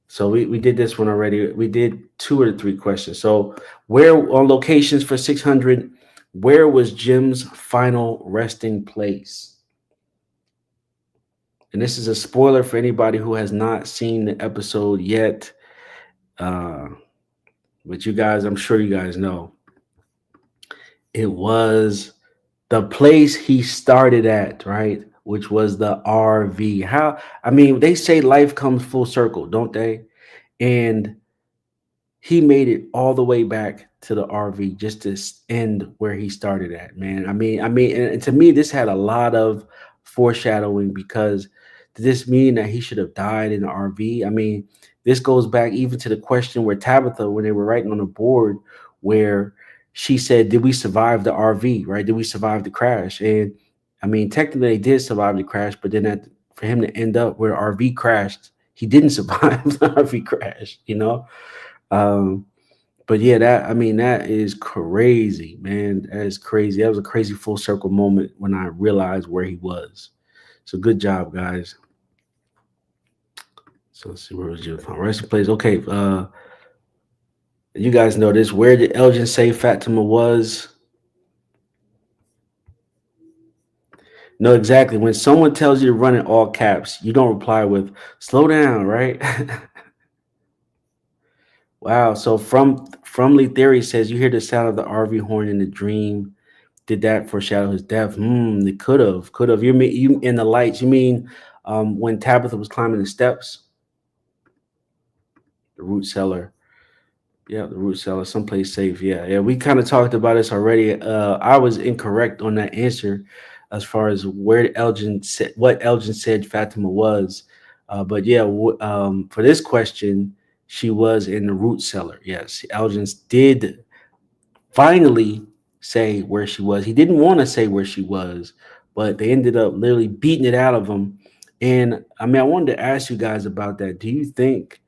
So we did this one already. We did 2 or 3 questions. So where on locations for 600, where was Jim's final resting place? And this is a spoiler for anybody who has not seen the episode yet. But you guys, I'm sure you guys know. It was the place he started at, right? Which was the RV. They say life comes full circle, don't they? And he made it all the way back to the RV just to end where he started at, man. And to me, this had a lot of foreshadowing, because did this mean that he should have died in the RV? I mean, this goes back even to the question where Tabitha, when they were writing on the board, where she said, did we survive the RV, right? Did we survive the crash? And I mean, technically they did survive the crash, but then for him to end up where RV crashed, he didn't survive the RV crash, you know? But yeah, that is crazy, man. That is crazy. That was a crazy full circle moment when I realized where he was. So good job, guys. So let's see, where was your resting place? Okay, you guys know this. Where did Elgin say Fatima was? No, exactly. When someone tells you to run in all caps, you don't reply with "slow down," right? Wow. So Fromly Theory says you hear the sound of the RV horn in the dream. Did that foreshadow his death? It could have. You in the lights? You mean when Tabitha was climbing the steps? The root cellar. Yeah, the root cellar, someplace safe. Yeah. We kind of talked about this already. I was incorrect on that answer as far as what Elgin said Fatima was. But yeah, for this question, she was in the root cellar. Yes, Elgin did finally say where she was. He didn't want to say where she was, but they ended up literally beating it out of him. And I wanted to ask you guys about that. Do you think,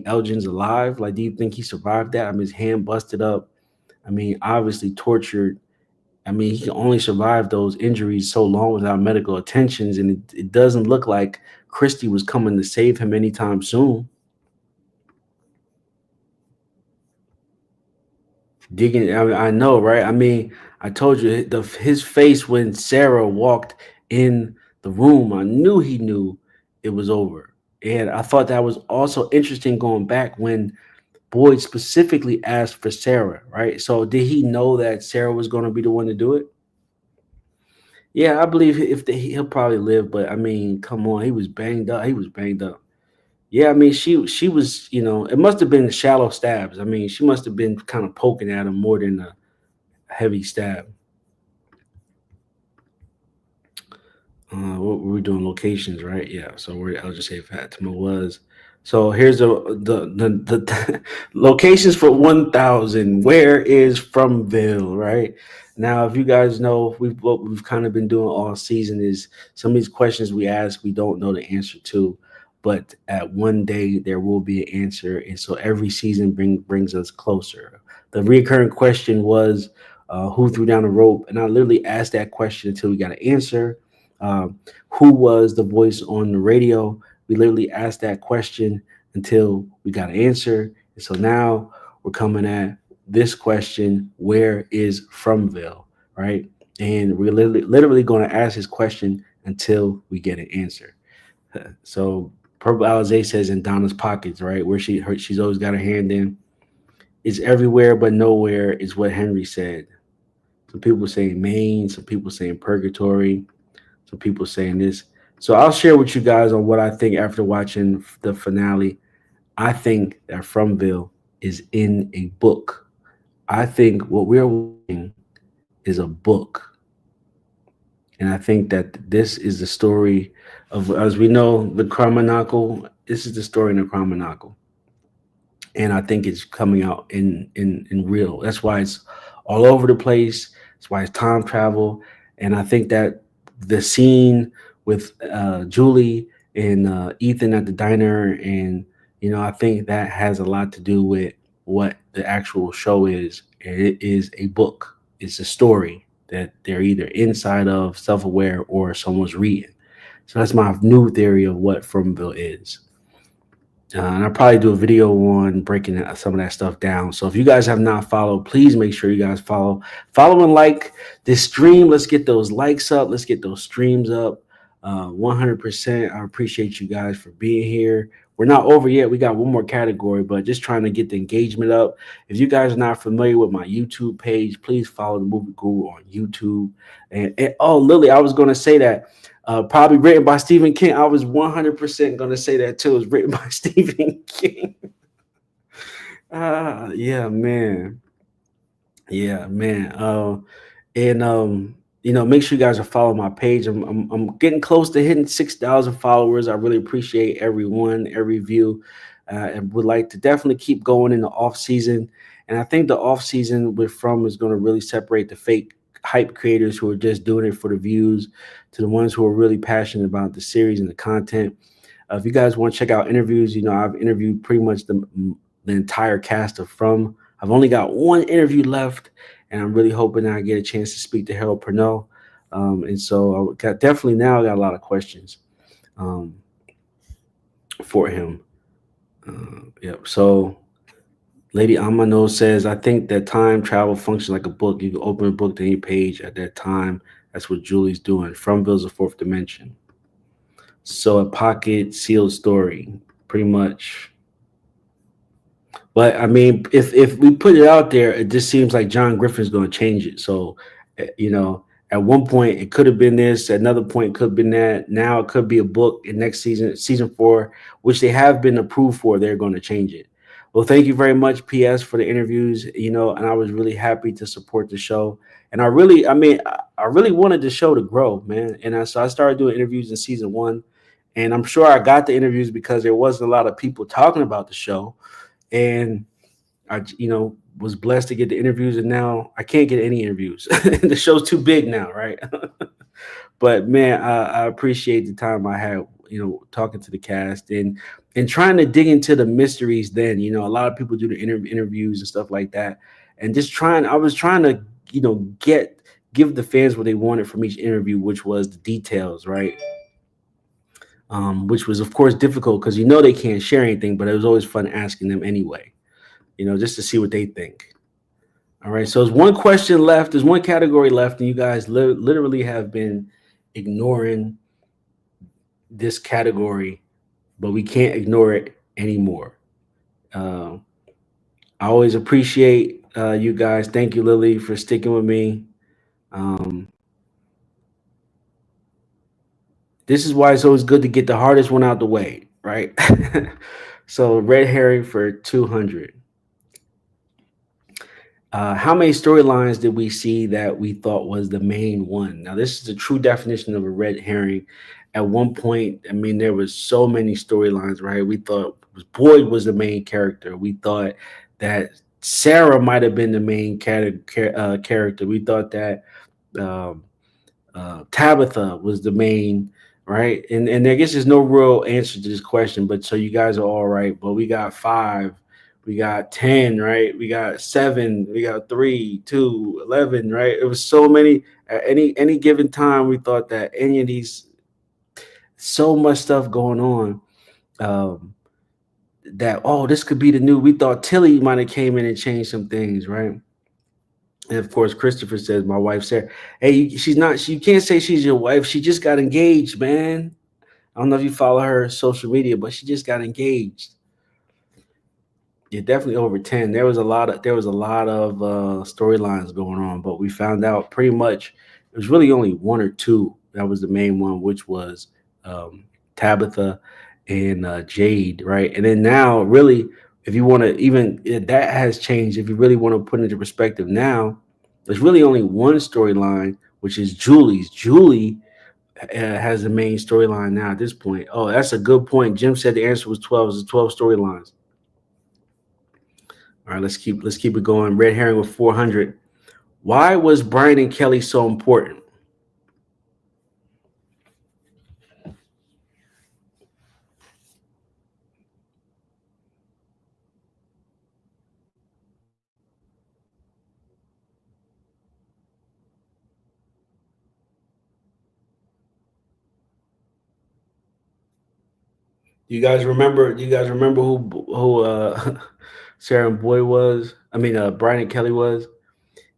Elgin's alive? Like, do you think he survived that? His hand busted up. Obviously tortured. He can only survive those injuries so long without medical attentions. And it doesn't look like Christy was coming to save him anytime soon. Digging, I know, right? I told you his face when Sarah walked in the room, I knew he knew it was over. And I thought that was also interesting going back when Boyd specifically asked for Sarah, right? So did he know that Sarah was going to be the one to do it? Yeah, I believe he'll probably live, but come on, he was banged up. Yeah, she was, it must have been shallow stabs. She must have been kind of poking at him more than a heavy stab. What were we doing? Locations, right? Yeah. So I'll just say Fatima was. So here's the locations for 1,000. Where is Fromville, right? Now, if you guys know, what we've kind of been doing all season is some of these questions we ask, we don't know the answer to, but at one day there will be an answer, and so every season brings us closer. The recurring question was, who threw down the rope, and I literally asked that question until we got an answer. Who was the voice on the radio? We literally asked that question until we got an answer. And so now we're coming at this question: where is Fromville? Right? And we're literally going to ask this question until we get an answer. So Purple Alizé says in Donna's pockets, right? Where she's always got her hand in. It's everywhere but nowhere, is what Henry said. Some people saying Maine, some people saying purgatory, some people saying this. So I'll share with you guys on what I think after watching the finale. I think that Fromville is in a book. I think what we're watching is a book. And I think that this is the story of, as we know, the Chromonacle. This is the story in the Chromonacle. And I think it's coming out in real. That's why it's all over the place. That's why it's time travel. And I think that the scene with Julie and Ethan at the diner, and I think that has a lot to do with what the actual show is. And it is a book. It's a story that they're either inside of, self-aware, or someone's reading. So that's my new theory of what Fromville is. And I'll probably do a video on breaking some of that stuff down. So if you guys have not followed, please make sure you guys follow and like this stream. Let's get those likes up. Let's get those streams up. 100%. I appreciate you guys for being here. We're not over yet. We got one more category, but just trying to get the engagement up. If you guys are not familiar with my YouTube page, please follow the Movie Guru on YouTube. And oh, Lily, I was going to say that. Probably written by Stephen King. I was 100% going to say that too. It was written by Stephen King. Yeah, man. Yeah, man. Make sure you guys are following my page. I'm getting close to hitting 6,000 followers. I really appreciate everyone, every view, and would like to definitely keep going in the off season. And I think the off season with From is going to really separate the fake hype creators who are just doing it for the views to the ones who are really passionate about the series and the content. If you guys want to check out interviews, I've interviewed pretty much the entire cast of From. I've only got one interview left, and I'm really hoping I get a chance to speak to Harold Purnell. And so I got a lot of questions for him. Yep. So Lady Amano says, I think that time travel functions like a book. You can open a book to any page at that time. That's what Julie's doing. Fromville's a fourth dimension. So a pocket sealed story, pretty much. But I mean, if we put it out there, it just seems like John Griffin's going to change it. So, at one point it could have been this, at another point it could have been that. Now it could be a book. In next season 4, which they have been approved for, they're going to change it. Well, thank you very much, PS, for the interviews. And I was really happy to support the show. And I really wanted the show to grow, man. And so I started doing interviews in season 1. And I'm sure I got the interviews because there wasn't a lot of people talking about the show. And I, was blessed to get the interviews. And now I can't get any interviews. The show's too big now, right? But, man, I appreciate the time I had, talking to the cast and trying to dig into the mysteries then. A lot of people do the interviews and stuff like that. And I was trying to, give the fans what they wanted from each interview, which was the details, right? Which was, of course, difficult because they can't share anything, but it was always fun asking them anyway, just to see what they think. All right, so there's one question left. There's one category left, and you guys literally have been ignoring this category, but we can't ignore it anymore. I always appreciate you guys. Thank you, Lily, for sticking with me. This is why it's always good to get the hardest one out the way, right? So red herring for 200. How many storylines did we see that we thought was the main one? Now, this is the true definition of a red herring. At one point, I mean, there was so many storylines, right? We thought Boyd was the main character. We thought that Sarah might have been the main character. We thought that um, Tabitha was the main, right? And I guess there's no real answer to this question, but so you guys are all right. But we got 5, we got 10, right? We got 7, we got 3, 2, 11, right? It was so many at any given time. We thought that any of these, so much stuff going on. That this could be the new. We thought Tilly might have came in and changed some things, right? And of course, Christopher says, my wife Sarah. Hey, she's not. You can't say she's your wife. She just got engaged, man. I don't know if you follow her social media, but she just got engaged. Yeah, definitely over 10. There was a lot of storylines going on, but we found out pretty much it was really only 1 or 2 that was the main one, which was Tabitha and Jade, right? And then now, really, if you want to that has changed. If you really want to put it into perspective now, there's really only one storyline, which is Julie's. Julie has the main storyline now at this point. Oh, that's a good point. Jim said the answer was 12. It's 12 storylines. All right, let's keep it going. Red herring with 400. Why was Brian and Kelly so important? You guys remember who Sarah and Boyd was? I mean, Brian and Kelly was.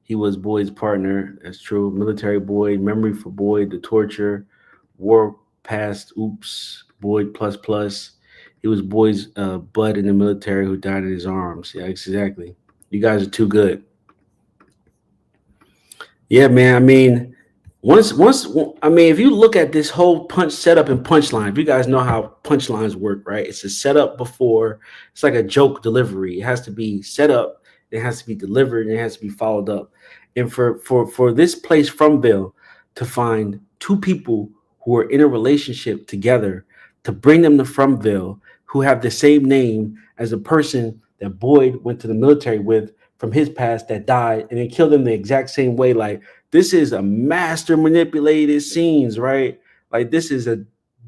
He was Boyd's partner. That's true. Military Boyd, Memory for Boyd, The Torture, War Past, Oops, Boyd plus plus. He was Boyd's bud in the military who died in his arms. Yeah, exactly. You guys are too good. Yeah, man. I mean, if you look at this whole punch setup and punchline, if you guys know how punchlines work, right? It's a setup before. It's like a joke delivery. It has to be set up, it has to be delivered, and it has to be followed up. And for this place, Fromville, to find 2 people who are in a relationship together, to bring them to Fromville, who have the same name as a person that Boyd went to the military with from his past that died, and they killed him the exact same way. Like, this is a master manipulated scenes, right? Like, this is a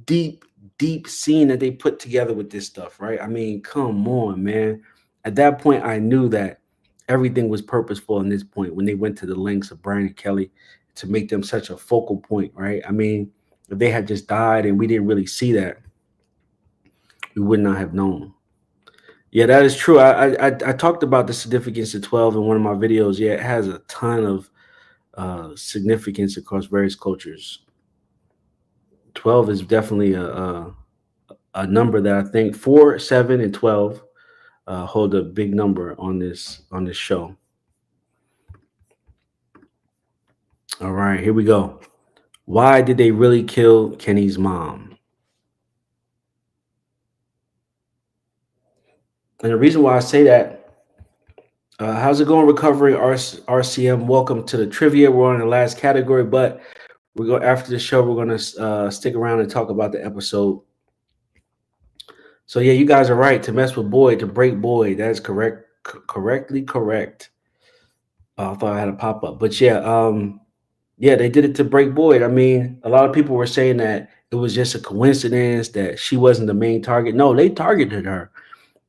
deep, deep scene that they put together with this stuff, right? I mean, come on, man. At that point, I knew that everything was purposeful in this point when they went to the lengths of Brian and Kelly to make them such a focal point, right? I mean, if they had just died and we didn't really see that, we would not have known. Yeah, that is true. I talked about the significance of 12 in one of my videos. Yeah, it has a ton of significance across various cultures. 12 is definitely a number that I think 4, 7, and 12 hold a big number on this show. All right, here we go. Why did they really kill Kenny's mom? And the reason why I say that, how's it going, Recovery RCM? Welcome to the trivia. We're on the last category, but after the show, we're going to stick around and talk about the episode. So yeah, you guys are right. To mess with Boyd, to break Boyd. That is correct. Correctly correct. I thought I had a pop up, but yeah, they did it to break Boyd. I mean, a lot of people were saying that it was just a coincidence that she wasn't the main target. No, they targeted her.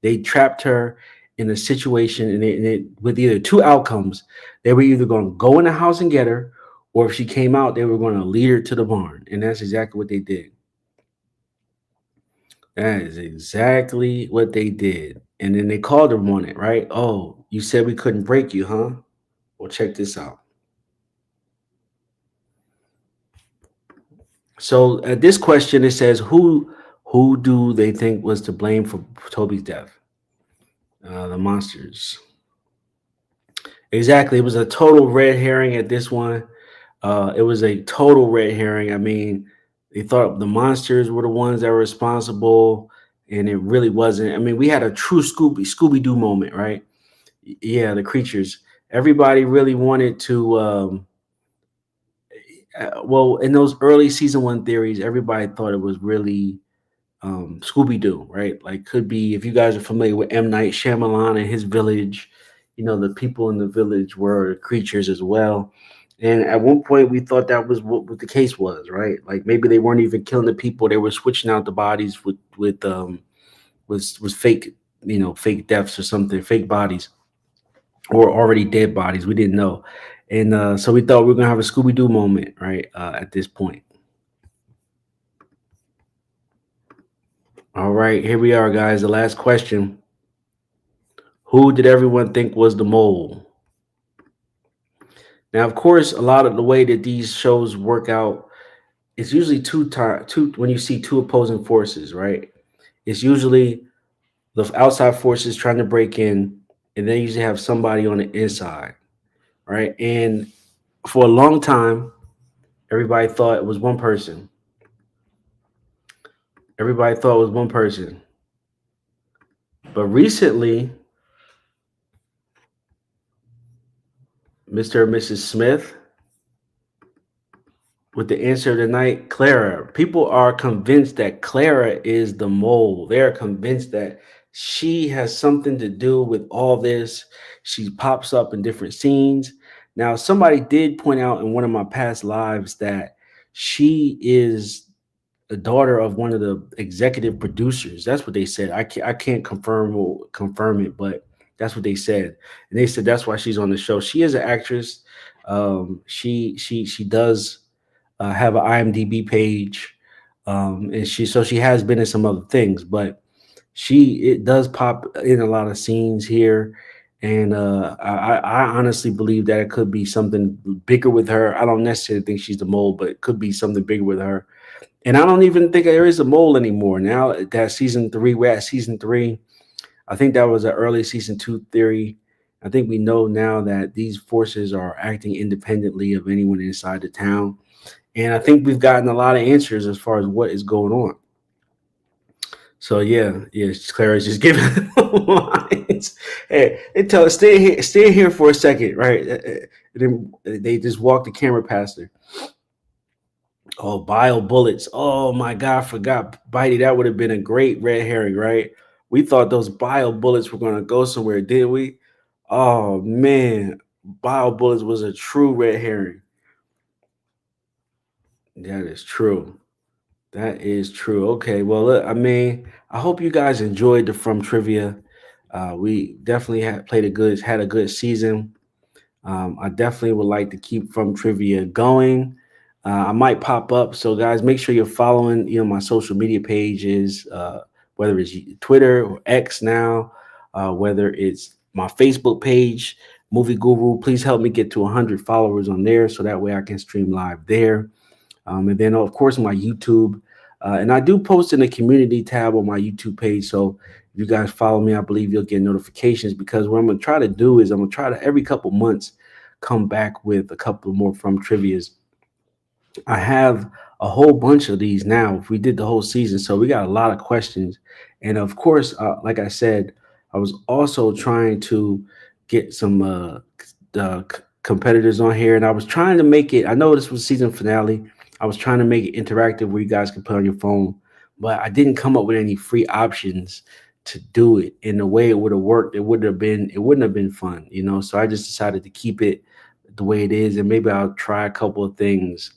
They trapped her in a situation, and with either 2 outcomes. They were either going to go in the house and get her, or if she came out, they were going to lead her to the barn. And that's exactly what they did. That is exactly what they did. And then they called her on it, right? Oh, you said we couldn't break you, huh? Well, check this out. So at this question, it says, who do they think was to blame for Toby's death? The monsters. Exactly. It was a total red herring at this one. It was a total red herring. I mean, they thought the monsters were the ones that were responsible, and it really wasn't. I mean, we had a true Scooby-Doo moment, right? Yeah, the creatures. everybody really wanted to. Well, in those early season one theories, everybody thought it was really Scooby Doo, right? Like, could be, if you guys are familiar with M. Night Shyamalan and his village, the people in the village were creatures as well. And at one point, we thought that was what the case was, right? Like, maybe they weren't even killing the people; they were switching out the bodies with fake, fake deaths or something, fake bodies, or already dead bodies. We didn't know, and so we thought we were gonna have a Scooby Doo moment, right? At this point. All right, here we are, guys. The last question: who did everyone think was the mole? Now, of course, a lot of the way that these shows work out, it's usually two when you see two opposing forces, right? It's usually the outside forces trying to break in, and they usually have somebody on the inside, right? And for a long time, everybody thought it was one person. Everybody thought it was one person. But recently, Mr. and Mrs. Smith, with the answer of the night, Clara. People are convinced that Clara is the mole. They are convinced that she has something to do with all this. She pops up in different scenes. Now, somebody did point out in one of my past lives that she is the daughter of one of the executive producers. That's what they said. I can't confirm it, but that's what they said. And they said that's why she's on the show. She is an actress. She does have an IMDb page, and she has been in some other things, but it does pop in a lot of scenes here, and I honestly believe that it could be something bigger with her. I don't necessarily think she's the mole, but it could be something bigger with her. And I don't even think there is a mole anymore now. That season 3, we're at season 3. I think that was an early season 2 theory. I think we know now that these forces are acting independently of anyone inside the town. And I think we've gotten a lot of answers as far as what is going on. So yeah, Clara's just giving lines. Hey, they tell her stay here for a second, right? And then they just walk the camera past her. Oh, bio bullets. Oh my God, I forgot. Bitey, that would have been a great red herring, right? We thought those bio bullets were gonna go somewhere, didn't we? Oh man, bio bullets was a true red herring. That is true. That is true. Okay. Well, look, I mean, I hope you guys enjoyed the From Trivia. We definitely had a good season. I definitely would like to keep From Trivia going. I might pop up. So guys, make sure you're following, my social media pages, whether it's Twitter or X now, whether it's my Facebook page, Movie Guru. Please help me get to 100 followers on there, so that way I can stream live there. And then, of course, my YouTube. And I do post in the community tab on my YouTube page. So if you guys follow me, I believe you'll get notifications, because what I'm going to try to do is I'm going to try to every couple months come back with a couple more From Trivias. I have a whole bunch of these now. If we did the whole season, so we got a lot of questions. And of course, like I said, I was also trying to get some competitors on here, and I was trying to make it. I know this was season finale. I was trying to make it interactive where you guys can put on your phone, but I didn't come up with any free options to do it. In the way it would have worked, it wouldn't have been fun, So I just decided to keep it the way it is, and maybe I'll try a couple of things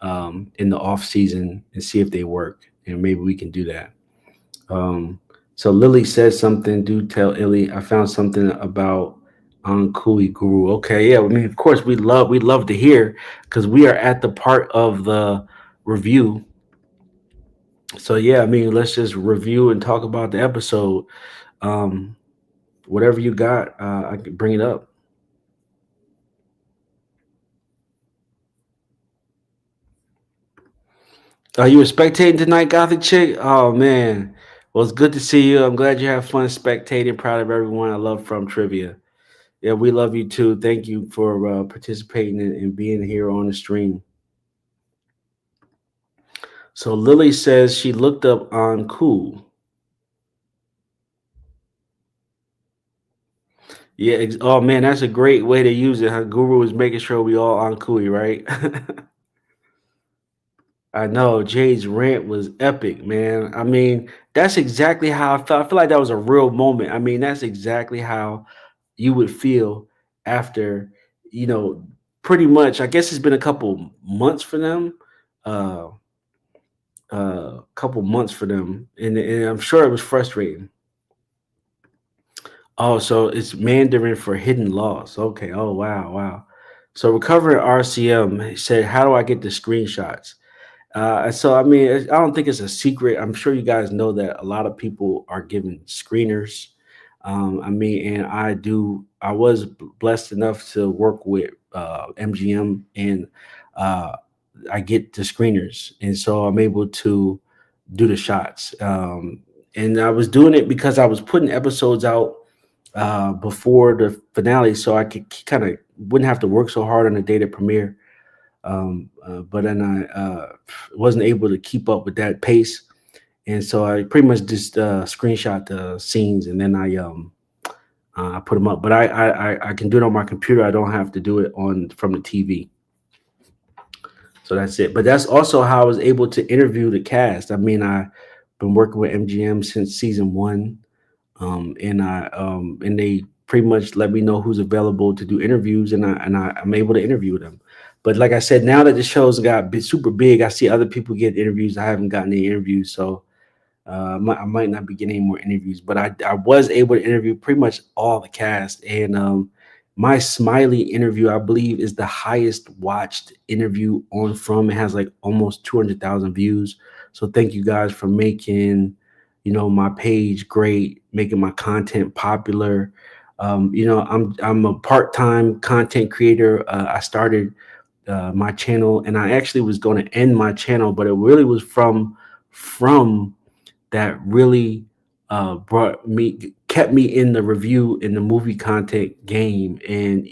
in the off season and see if they work, and maybe we can do that. So Lily says something. Do tell Illy. I found something about Kui Guru. Okay, yeah. I mean, of course, we'd love to hear, because we are at the part of the review. So yeah, I mean, let's just review and talk about the episode. Whatever you got, I can bring it up. Are you spectating tonight, Gothic Chick? Oh man, well, it's good to see you. I'm glad you have fun spectating. Proud of everyone. I love From Trivia. Yeah, we love you too. Thank you for participating and being here on the stream. So Lily says she looked up on Cool. Yeah. Oh man, that's a great way to use it. Huh? Guru is making sure we all on Kui, right? I know Jade's rant was epic, man. I mean, that's exactly how I felt. I feel like that was a real moment. I mean, that's exactly how you would feel after, you know, pretty much. I guess it's been a couple months for them. Uh, couple months for them, and I'm sure it was frustrating. Oh, so it's Mandarin for hidden loss. Okay. Oh, wow, wow. So recovering RCM said, "How do I get the screenshots?" So I mean, I don't think it's a secret. I'm sure you guys know that a lot of people are given screeners. I mean, and I do. I was blessed enough to work with MGM, and uh, I get the screeners, and so I'm able to do the shots. And I was doing it because I was putting episodes out before the finale, so I could kind of wouldn't have to work so hard on the day to premiere. But then I wasn't able to keep up with that pace, and so I pretty much just screenshot the scenes and then I put them up. But I can do it on my computer. I don't have to do it on from the TV. So that's it. But that's also how I was able to interview the cast. I mean, I've been working with MGM since season one, and they pretty much let me know who's available to do interviews, and I'm able to interview them. But like I said, now that the show's got super big, I see other people get interviews. I haven't gotten any interviews, so I might not be getting any more interviews. But I was able to interview pretty much all the cast, and my Smiley interview, I believe, is the highest watched interview on From. It has like almost 200,000 views. So thank you guys for making, my page great, making my content popular. I'm a part-time content creator. I started my channel, and I actually was going to end my channel, but it really was from that really kept me in the review in the movie content game. And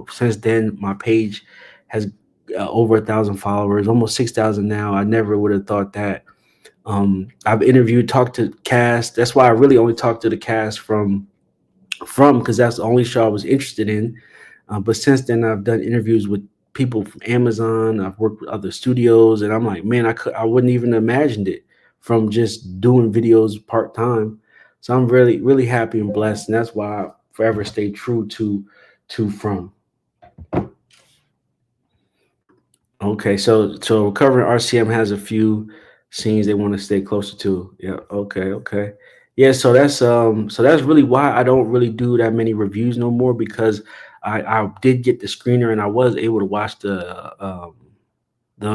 since then my page has over 1,000 followers, almost 6,000 now. I never would have thought that. I've talked to cast. That's why I really only talked to the cast from because that's the only show I was interested in. But since then I've done interviews with people from Amazon. I've worked with other studios, and I'm like, man, I wouldn't even imagined it from just doing videos part-time. So I'm really, really happy and blessed. And that's why I forever stay true to From. Okay, so Recovering RCM has a few scenes they want to stay closer to. Yeah, okay. Yeah, so that's really why I don't really do that many reviews no more, because I did get the screener and I was able to watch the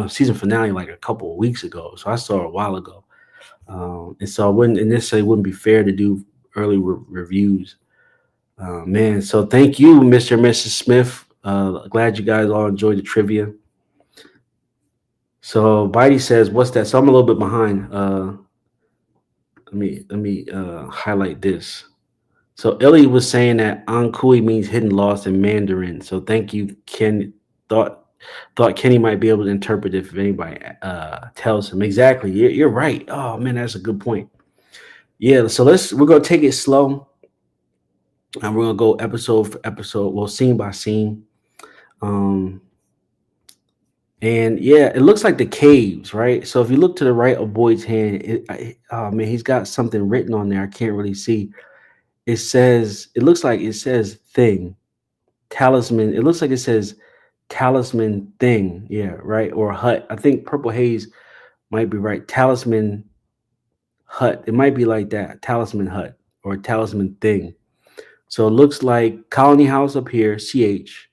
season finale like a couple of weeks ago. So I saw it a while ago. And so it wouldn't be fair to do early reviews. Man, so thank you, Mr. and Mrs. Smith. Glad you guys all enjoyed the trivia. So Bitey says, "What's that?" So I'm a little bit behind. Let me highlight this. So Ellie was saying that Ankui means hidden loss in Mandarin. So thank you, Ken. Thought Kenny might be able to interpret it if anybody tells him. Exactly. You're right. Oh man, that's a good point. Yeah, so we're gonna take it slow, and we're gonna go episode for episode, well, scene by scene. And yeah, it looks like the caves, right? So if you look to the right of Boyd's hand, oh man, he's got something written on there. I can't really see. It says thing, talisman. It looks like it says talisman thing. Yeah, right. Or hut. I think Purple Haze might be right. Talisman hut. It might be like that. Talisman hut or talisman thing. So it looks like Colony House up here, CH.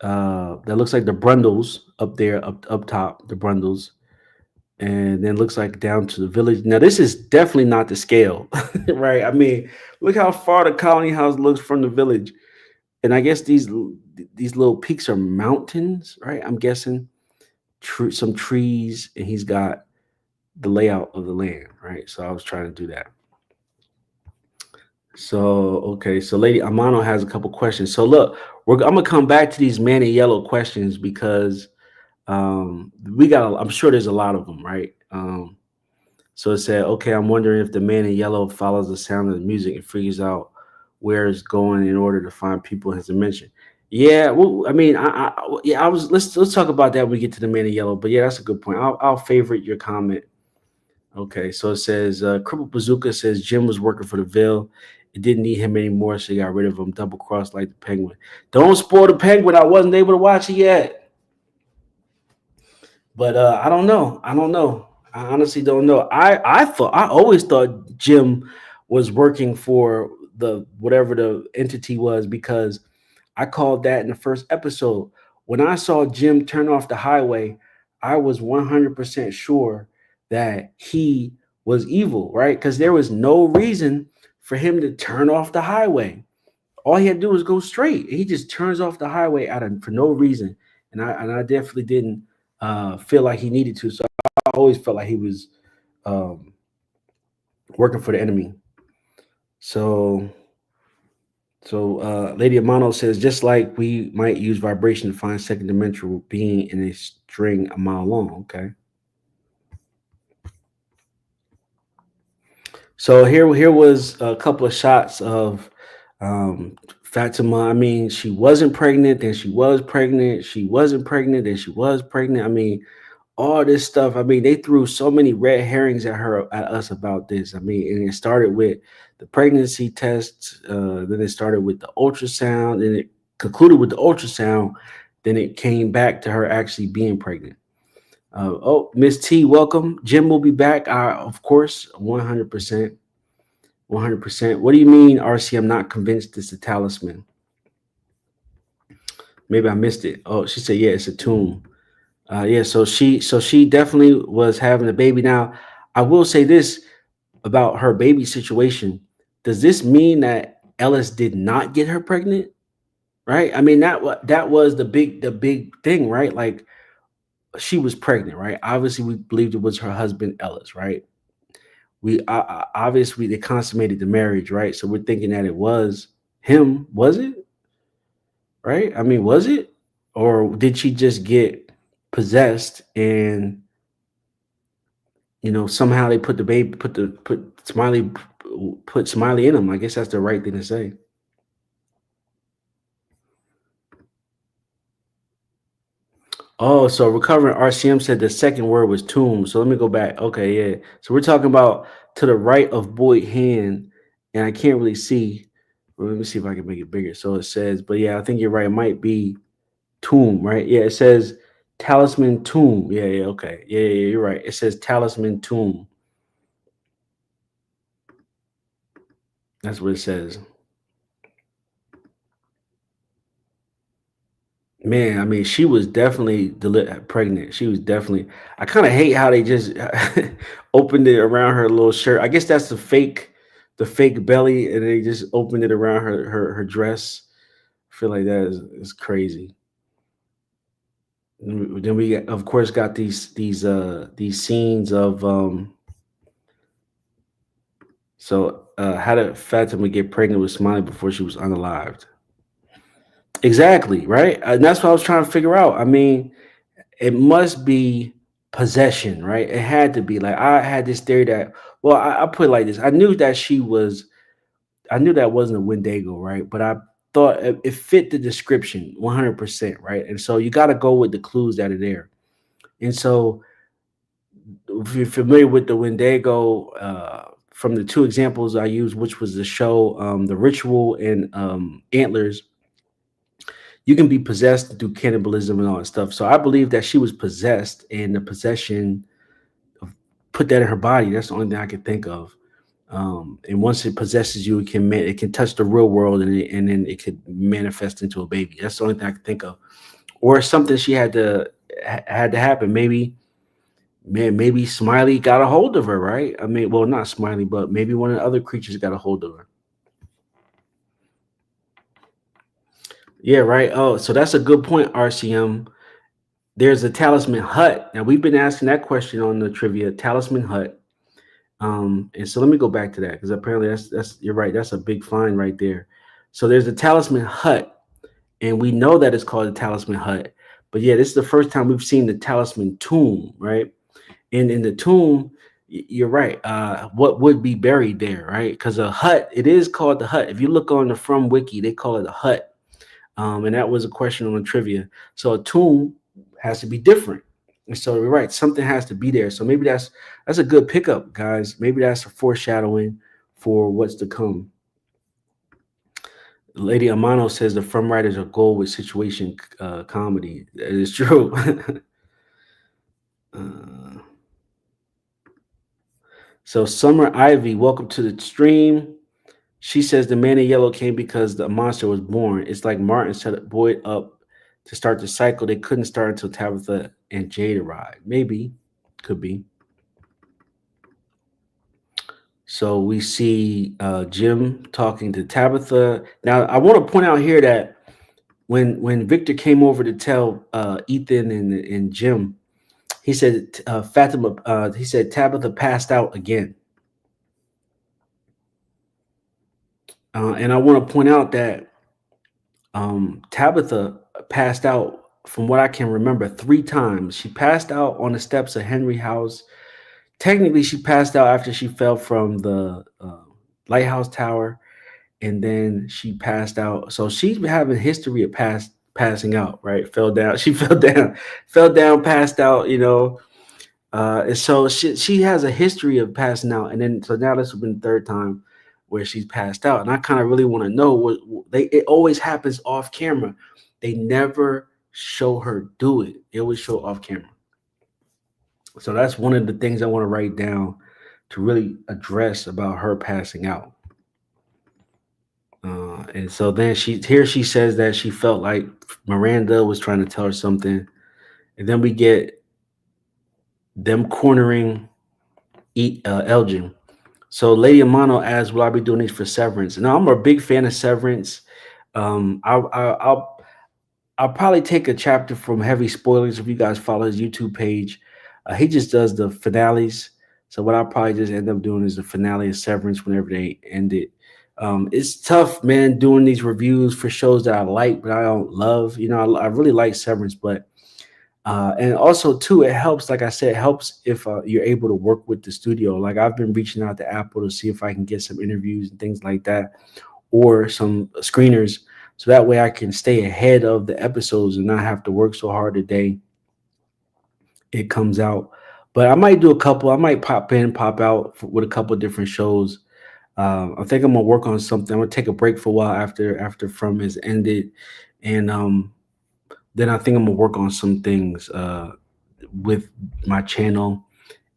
That looks like the Brundles up there, up top, the Brundles. And then looks like down to the village. Now, this is definitely not the scale, right? I mean, look how far the Colony House looks from the village. And I guess these little peaks are mountains, right? I'm guessing some trees, and he's got the layout of the land, right? So I was trying to do that. So, okay. So Lady Amano has a couple questions. So look, I'm going to come back to these Man in Yellow questions because I'm sure there's a lot of them, right? So it said, okay, I'm wondering if the Man in Yellow follows the sound of the music and figures out where it's going in order to find people in his dimension. Yeah, well, I mean, I was let's talk about that when we get to the Man in Yellow. But yeah, that's a good point. I'll favorite your comment. Okay, so it says Cripple Bazooka says Jim was working for the Ville. It didn't need him anymore, so he got rid of him. Double cross like the Penguin. Don't spoil the Penguin. I wasn't able to watch it yet. But I don't know. I honestly don't know. I always thought Jim was working for the whatever the entity was, because I called that in the first episode. When I saw Jim turn off the highway, I was 100% sure that he was evil, right? Because there was no reason for him to turn off the highway. All he had to do was go straight. He just turns off the highway for no reason. And I definitely didn't feel like he needed to. So I always felt like he was working for the enemy. So Lady Amano says, just like we might use vibration to find second dimensional being in a string a mile long. Okay. So here was a couple of shots of Fatima. I mean, she wasn't pregnant, then she was pregnant. She wasn't pregnant, then she was pregnant. I mean, all this stuff. I mean, they threw so many red herrings at us about this. I mean, and it started with the pregnancy tests, then it started with the ultrasound, then it concluded with the ultrasound, then it came back to her actually being pregnant. Miss T, welcome. Jim will be back, of course, 100%. 100%. What do you mean, RC? I'm not convinced it's a talisman. Maybe I missed it. Oh, she said, yeah, it's a tomb. Yeah, so she definitely was having a baby. Now, I will say this about her baby situation. Does this mean that Ellis did not get her pregnant? Right? I mean, that was the big thing, right? Like, she was pregnant, right? Obviously, we believed it was her husband, Ellis, right? We obviously they consummated the marriage, right? So we're thinking that it was him. Was it? Right? I mean, was it? Or did she just get possessed and somehow they put Smiley in him? I guess that's the right thing to say. Oh, so recovering RCM said the second word was tomb. So let me go back. Okay, yeah. So we're talking about to the right of Boyd Hand, and I can't really see. Well, let me see if I can make it bigger. So it says, but yeah, I think you're right. It might be tomb, right? Yeah, it says talisman tomb. Yeah, okay. Yeah, you're right. It says talisman tomb. That's what it says. Man, I mean, she was definitely pregnant. She was definitely. I kind of hate how they just opened it around her little shirt. I guess that's the fake belly, and they just opened it around her dress. I feel like that is crazy. And then we of course got these scenes of So how did Fatima get pregnant with Smiley before she was unalived? Exactly, right? And that's what I was trying to figure out. I mean, it must be possession, right? It had to be. Like, I had this theory that, well, I put it like this. I knew that wasn't a Wendigo, right? But I thought it fit the description 100%, right? And so you got to go with the clues that are there. And so if you're familiar with the Wendigo, from the two examples I used, which was the show, The Ritual and Antlers, you can be possessed through cannibalism and all that stuff. So I believe that she was possessed, and the possession put that in her body. That's the only thing I can think of. And once it possesses you, it can touch the real world, and then it could manifest into a baby. That's the only thing I can think of. Or something she had to happen. Maybe Smiley got a hold of her, right? I mean, well, not Smiley, but maybe one of the other creatures got a hold of her. Yeah, right. Oh, so that's a good point, RCM. There's a talisman hut. Now, we've been asking that question on the trivia, talisman hut. And so let me go back to that, because apparently that's you're right. That's a big find right there. So there's a talisman hut, and we know that it's called a talisman hut. But yeah, this is the first time we've seen the talisman tomb, right? And in the tomb, You're right. What would be buried there, right? Because a hut, it is called the hut. If you look on the From Wiki, they call it a hut. And that was a question on the trivia. So a tomb has to be different. And so you're right, something has to be there. So maybe that's a good pickup, guys. Maybe that's a foreshadowing for what's to come. Lady Amano says the From writers are gold with situation comedy. That is true. So Summer Ivy, welcome to the stream. She says the man in yellow came because the monster was born. It's like Martin set Boyd up to start the cycle. They couldn't start until Tabitha and Jade arrived. Maybe, could be. So we see Jim talking to Tabitha. Now I want to point out here that when Victor came over to tell Ethan and Jim, he said Fatima. He said Tabitha passed out again. And I want to point out that Tabitha passed out, from what I can remember, 3 times. She passed out on the steps of Henry House. Technically, she passed out after she fell from the lighthouse tower, and then she passed out. So she's having a history of passing out, right? Fell down. She fell down, passed out, and so she has a history of passing out. And then, so now this has been the 3rd time where she's passed out. And I kind of really want to know it always happens off camera. They never show her do it. They always show off camera. So that's one of the things I want to write down to really address about her passing out. And so then she says that she felt like Miranda was trying to tell her something. And then we get them cornering Elgin. So Lady Amano asks, will I be doing these for Severance? Now, I'm a big fan of Severance. I'll probably take a chapter from Heavy Spoilers if you guys follow his YouTube page. He just does the finales. So what I'll probably just end up doing is the finale of Severance whenever they end it. It's tough, man, doing these reviews for shows that I like, but I don't love. I really like Severance, but and also too, it helps. Like I said, it helps if you're able to work with the studio. Like I've been reaching out to Apple to see if I can get some interviews and things like that, or some screeners, so that way I can stay ahead of the episodes and not have to work so hard the day it comes out. But I might do a couple. I might pop in, pop out with a couple of different shows. I think I'm gonna work on something. I'm gonna take a break for a while after From has ended, and then I think I'm gonna work on some things with my channel,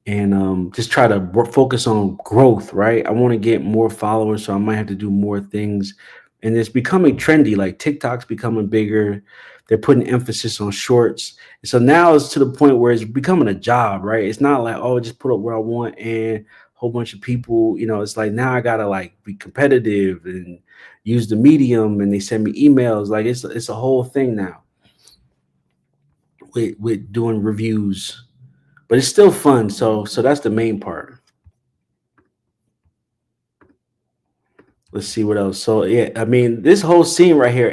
and just try to focus on growth. Right, I want to get more followers, so I might have to do more things. And it's becoming trendy. Like TikTok's becoming bigger. They're putting emphasis on shorts. So now it's to the point where it's becoming a job, right? It's not like, oh, just put up what I want and a whole bunch of people, it's like now I gotta like be competitive and use the medium, and they send me emails. Like it's a whole thing now with doing reviews, but it's still fun. So that's the main part. Let's see what else. So yeah, I mean, this whole scene right here,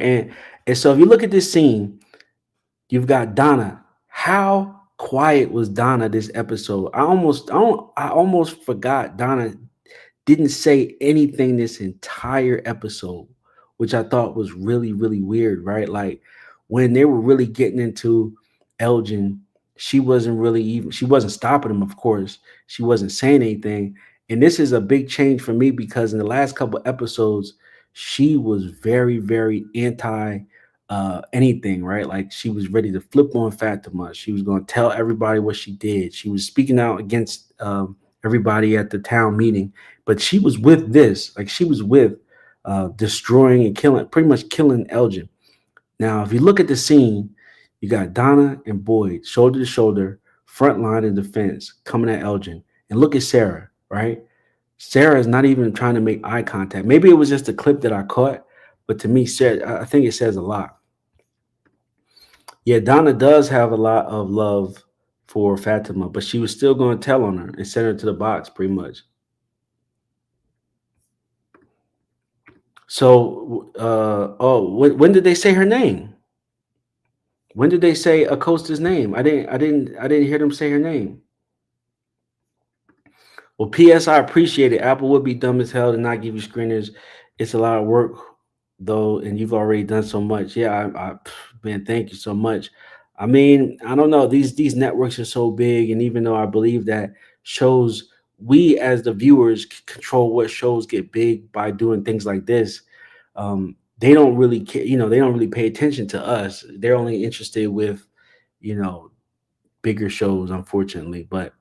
and so if you look at this scene, you've got Donna. How quiet was Donna this episode? I almost forgot Donna didn't say anything this entire episode, which I thought was really, really weird, right? Like when they were really getting into Elgin, she wasn't stopping him, of course. She wasn't saying anything. And this is a big change for me because in the last couple episodes, she was very, very anti anything, right? Like she was ready to flip on Fatima. She was going to tell everybody what she did. She was speaking out against everybody at the town meeting, but she was with this. Like she was with destroying and pretty much killing Elgin. Now, if you look at the scene, you got Donna and Boyd shoulder to shoulder, front line of defense coming at Elgin. And look at Sarah. Right? Sarah is not even trying to make eye contact. Maybe it was just a clip that I caught, but to me, Sarah, I think it says a lot. Yeah, Donna does have a lot of love for Fatima, but she was still going to tell on her and send her to the box pretty much. So, when did they say her name? When did they say Acosta's name? I didn't hear them say her name. Well, P.S. I appreciate it. Apple would be dumb as hell to not give you screeners. It's a lot of work, though, and you've already done so much. Yeah, man, thank you so much. I mean, I don't know. These networks are so big, and even though I believe that shows, we as the viewers control what shows get big by doing things like this. They don't really care. They don't really pay attention to us. They're only interested with, you know, bigger shows, unfortunately. But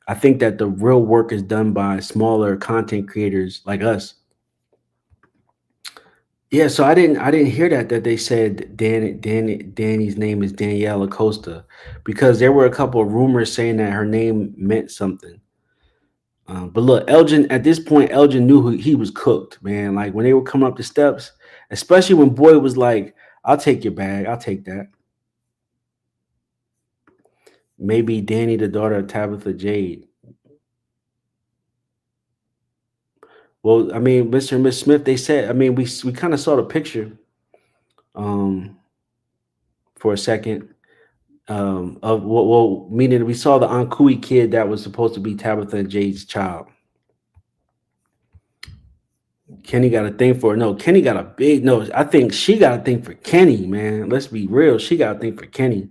I think that the real work is done by smaller content creators like us. Yeah, so I didn't hear that they said Danny's name is Danielle Acosta, because there were a couple of rumors saying that her name meant something. But look, Elgin, at this point, Elgin knew he was cooked, man. Like when they were coming up the steps, especially when Boyd was like, "I'll take your bag, I'll take that." Maybe Danny, the daughter of Tabitha Jade. Well, I mean, Mr. and Miss Smith, they said, I mean, we kind of saw the picture um for a second. Of well, meaning we saw the Ankui kid that was supposed to be Tabitha and Jade's child. Kenny got a thing for her. No, Kenny got a big no. I think she got a thing for Kenny, man. Let's be real. She got a thing for Kenny.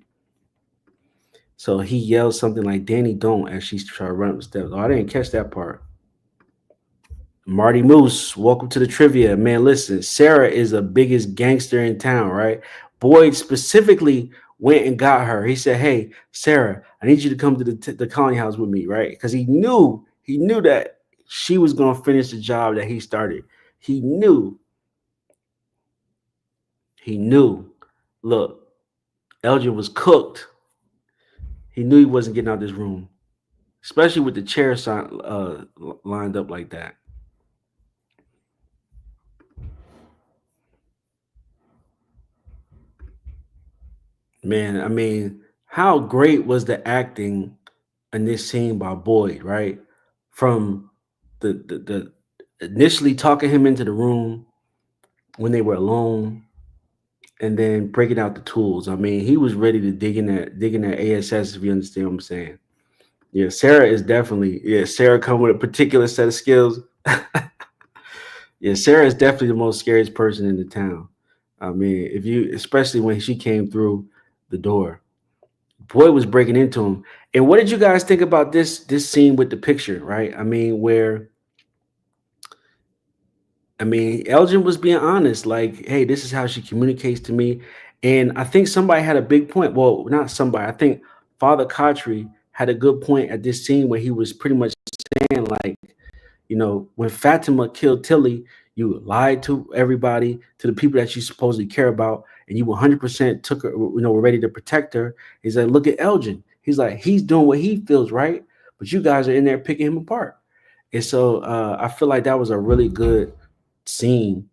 So he yells something like Danny don't as she's trying to run up the steps. Oh, I didn't catch that part. Marty Moose, welcome to the trivia. Man, listen, Sarah is the biggest gangster in town, right? Boyd specifically went and got her. He said, "Hey, Sarah, I need you to come to the colony house with me," right? Because he knew that she was going to finish the job that he started. He knew. Look, Elgin was cooked. He knew he wasn't getting out of this room, especially with the chair lined up like that. Man, I mean, how great was the acting in this scene by Boyd, right? From the initially talking him into the room when they were alone, and then breaking out the tools. I mean, he was ready to dig in that ASS, if you understand what I'm saying. Yeah, Sarah come with a particular set of skills. Yeah, Sarah is definitely the most scariest person in the town. I mean, especially when she came through the door. Boyd was breaking into him. And what did you guys think about this scene with the picture, right? I mean, Elgin was being honest, like, "Hey, this is how she communicates to me." And I think somebody had a big point. Well, not somebody. I think Father Kotri had a good point at this scene where he was pretty much saying, like, when Fatima killed Tilly, you lied to everybody, to the people that you supposedly care about, and you 100% took her, were ready to protect her. He's like, "Look at Elgin." He's like, he's doing what he feels right, but you guys are in there picking him apart. And so I feel like that was a really good scene,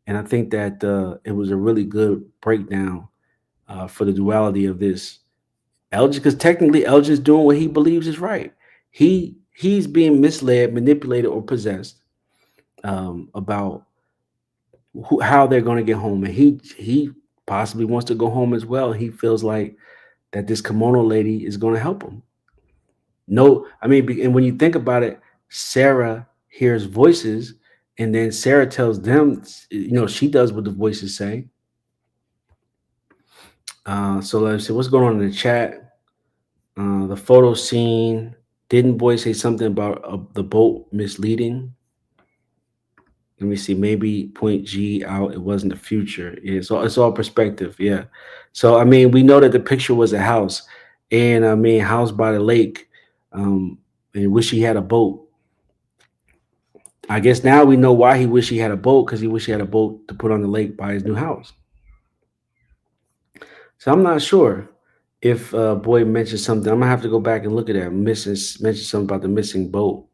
and I think that it was a really good breakdown for the duality of this Elgin, because technically Elgin's doing what he believes is right. He's being misled, manipulated, or possessed about how they're going to get home, and he possibly wants to go home as well. He feels like that this kimono lady is going to help him. No, I mean, and when you think about it, Sarah hears voices, and then Sarah tells them, she does what the voices say. So let's see what's going on in the chat. The photo scene. Didn't Boyd say something about the boat misleading? Let me see. Maybe point G out. It wasn't the future. Yeah, so it's all perspective. Yeah. So I mean, we know that the picture was a house, and I mean, house by the lake. And wish he had a boat. I guess now we know why he wished he had a boat, because he wished he had a boat to put on the lake by his new house. So I'm not sure if Boyd mentioned something. I'm gonna have to go back and look at that. Mentioned something about the missing boat.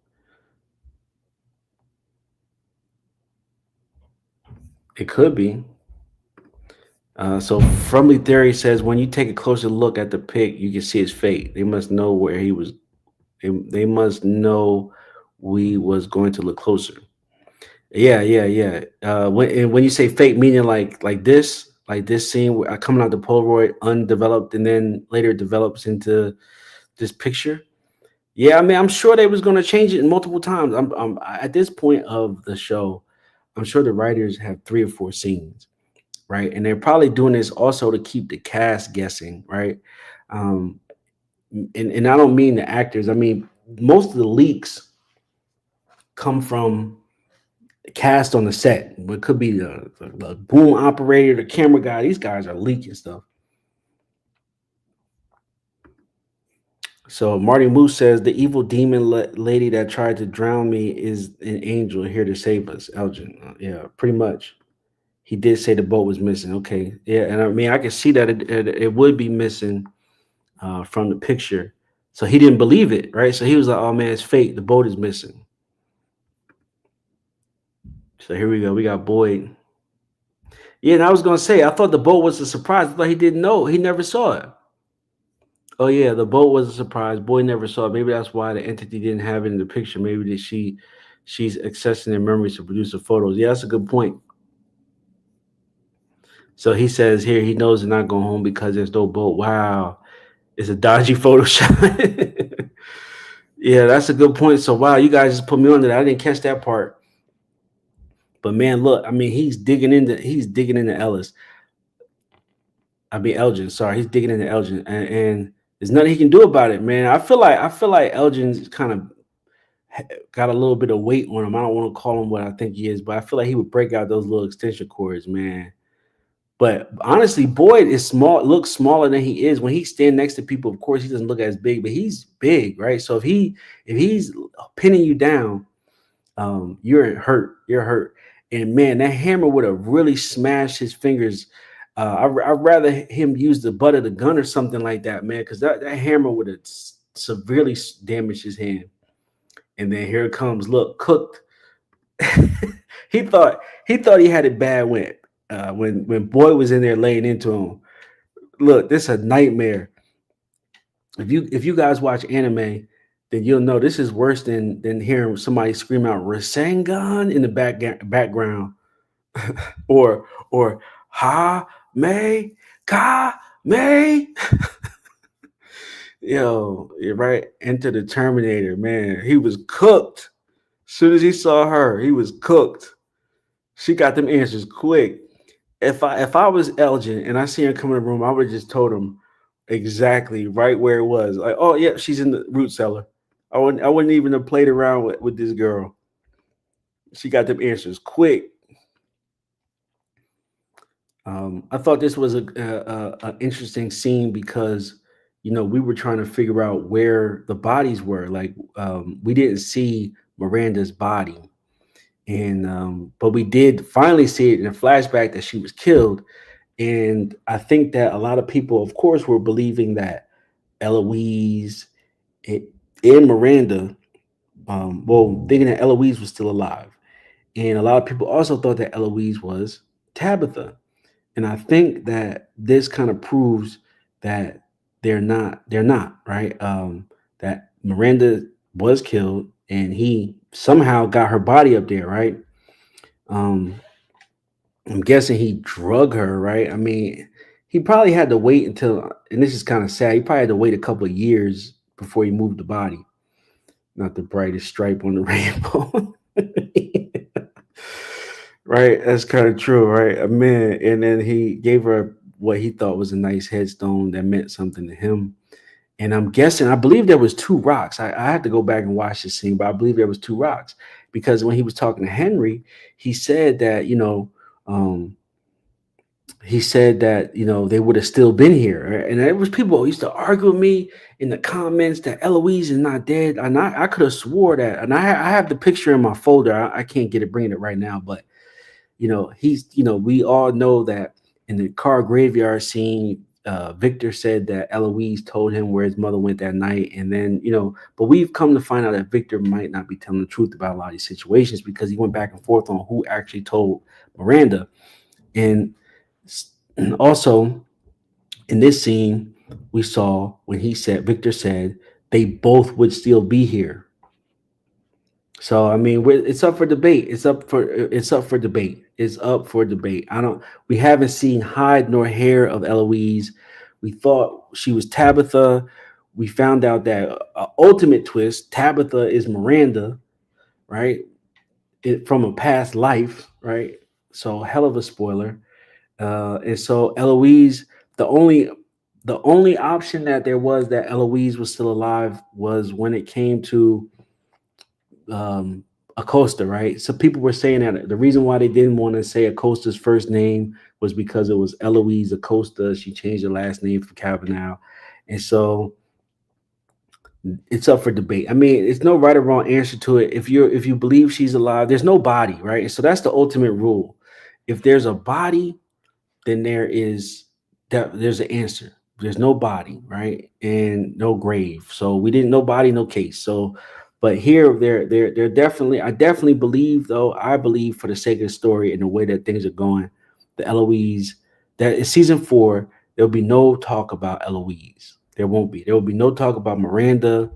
It could be. So Frumley Theory says, when you take a closer look at the pic, you can see his fate. They must know where he was. They must know we was going to look closer. Yeah. When you say fate, meaning like this scene coming out the Polaroid undeveloped, and then later develops into this picture. Yeah, I mean, I'm sure they was going to change it multiple times. I'm at this point of the show, I'm sure the writers have 3 or 4 scenes, right? And they're probably doing this also to keep the cast guessing, right? Um, and I don't mean the actors. I mean most of the leaks come from the cast on the set. It could be the boom operator, the camera guy. These guys are leaking stuff. So Marty Moose says the evil demon lady that tried to drown me is an angel here to save us. Elgin, yeah, pretty much. He did say the boat was missing. Okay, yeah, and I mean I can see that it would be missing from the picture. So he didn't believe it, right? So he was like, "Oh man, it's fake. The boat is missing." So here we go. We got Boyd. Yeah, and I was gonna say I thought the boat was a surprise. I thought he didn't know. He never saw it. Oh yeah, the boat was a surprise. Boyd never saw it. Maybe that's why the entity didn't have it in the picture. Maybe that she's accessing their memories to produce the photos. Yeah, that's a good point. So he says here he knows they're not going home because there's no boat. Wow, it's a dodgy Photoshop. Yeah, that's a good point. So wow, you guys just put me on that. I didn't catch that part. But man, look, I mean, he's digging into Ellis. I mean Elgin. Sorry, he's digging into Elgin, and there's nothing he can do about it, man. I feel like Elgin's kind of got a little bit of weight on him. I don't want to call him what I think he is, but I feel like he would break out those little extension cords, man. But honestly, Boyd is small, looks smaller than he is. When he stands next to people, of course, he doesn't look as big, but he's big, right? So if he's pinning you down, you're hurt. You're hurt. And man, that hammer would have really smashed his fingers. I'd rather him use the butt of the gun or something like that, man, because that hammer would have severely damaged his hand. And then here it comes. Look, cooked. he thought he had it bad when Boyd was in there laying into him. Look, this is a nightmare. If you guys watch anime, then you'll know this is worse than hearing somebody scream out Rasengan in the background, or Ha May Ka May. Yo, you're right. Enter the Terminator, man. He was cooked. As soon as he saw her, he was cooked. She got them answers quick. If I was Elgin and I see her come in the room, I would have just told him exactly right where it was. Like, oh yeah, she's in the root cellar. I wouldn't even have played around with this girl. She got them answers quick. I thought this was a interesting scene because we were trying to figure out where the bodies were. Like we didn't see Miranda's body, and but we did finally see it in a flashback that she was killed. And I think that a lot of people, of course, were believing that Eloise and Miranda, thinking that Eloise was still alive. And a lot of people also thought that Eloise was Tabitha. And I think that this kind of proves that they're not, right? That Miranda was killed and he somehow got her body up there, right? I'm guessing he drug her, right? I mean, he probably had to wait until, and this is kind of sad, he probably had to wait a couple of years before he moved the body. Not the brightest stripe on the rainbow. Right, that's kind of true, right? Man, and then he gave her what he thought was a nice headstone that meant something to him. And I'm guessing, I believe there was 2 rocks. I had to go back and watch this scene, but I believe there was 2 rocks because when he was talking to Henry, he said that they would have still been here. Right? And there was people who used to argue with me in the comments that Eloise is not dead, and I could have swore that. And I have the picture in my folder. I can't bring it right now, but. We all know that in the car graveyard scene, Victor said that Eloise told him where his mother went that night. And then, but we've come to find out that Victor might not be telling the truth about a lot of these situations because he went back and forth on who actually told Miranda. And also in this scene, we saw when Victor said they both would still be here. So I mean, it's up for debate. It's up for debate. We haven't seen hide nor hair of Eloise. We thought she was Tabitha. we found out that ultimate twist, Tabitha is Miranda, right? From a past life, right? So hell of a spoiler. And so Eloise, the only option that there was that Eloise was still alive was when it came to Acosta, right? So people were saying that the reason why they didn't want to say Acosta's first name was because it was Eloise Acosta. She changed her last name for Kavanaugh. And so it's up for debate. I mean, it's no right or wrong answer to it. If you believe she's alive, there's no body, right? So that's the ultimate rule. If there's a body, then there's an answer. There's no body, right? And no grave. So we didn't, no body, no case. So, but here they're definitely, I definitely believe, though, I believe for the sake of the story and the way that things are going, the Eloise, that in season 4, there'll be no talk about Eloise. There won't be. There will be no talk about Miranda.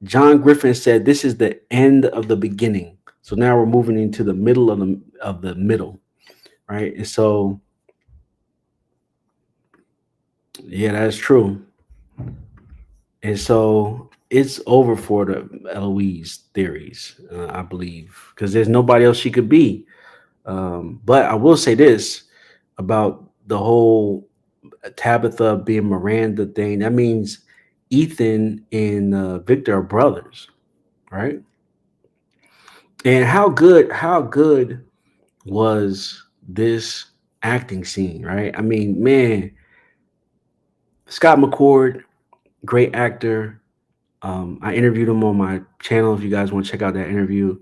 John Griffin said this is the end of the beginning. So now we're moving into the middle of the middle, right? And so, yeah, that's true. And so it's over for the Eloise theories, I believe, because there's nobody else she could be. But I will say this about the whole Tabitha being Miranda thing. That means Ethan and Victor are brothers, right? And how good was this acting scene, right? I mean, man, Scott McCord, great actor. I interviewed him on my channel if you guys want to check out that interview.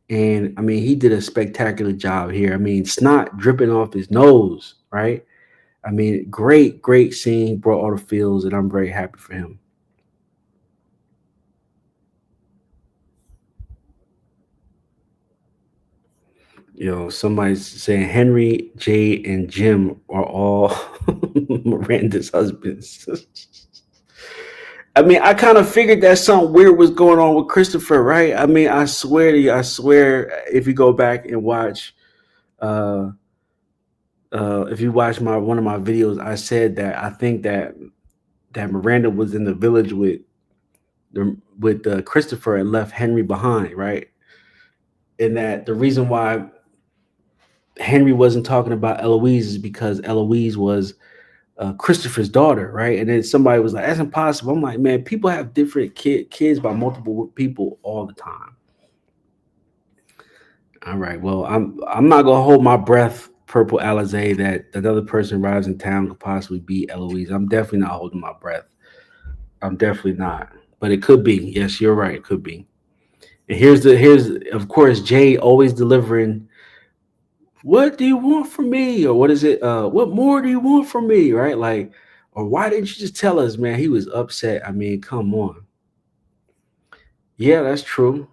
And I mean, he did a spectacular job here. I mean, snot dripping off his nose, right? I mean, great scene, brought all the feels, and I'm very happy for him. You know, somebody's saying Henry, Jay, and Jim are all Miranda's husbands. I mean, I kind of figured that something weird was going on with Christopher, right? I mean, I swear to you, if you go back and watch, if you watch one of my videos, I said that I think that Miranda was in the village with Christopher and left Henry behind, right? And that the reason why Henry wasn't talking about Eloise is because Eloise was Christopher's daughter, right? And then somebody was like, "That's impossible." I'm like, man, people have different kids by multiple people all the time. All right, well, I'm not gonna hold my breath, Purple Alizé, that another person arrives in town could possibly be Eloise. I'm definitely not holding my breath. I'm definitely not, but it could be. Yes, you're right, it could be. And here's of course Jay always delivering. What do you want from me? Or what is it? What more do you want from me? Right? Like, or why didn't you just tell us, man? He was upset. I mean, come on. Yeah, that's true.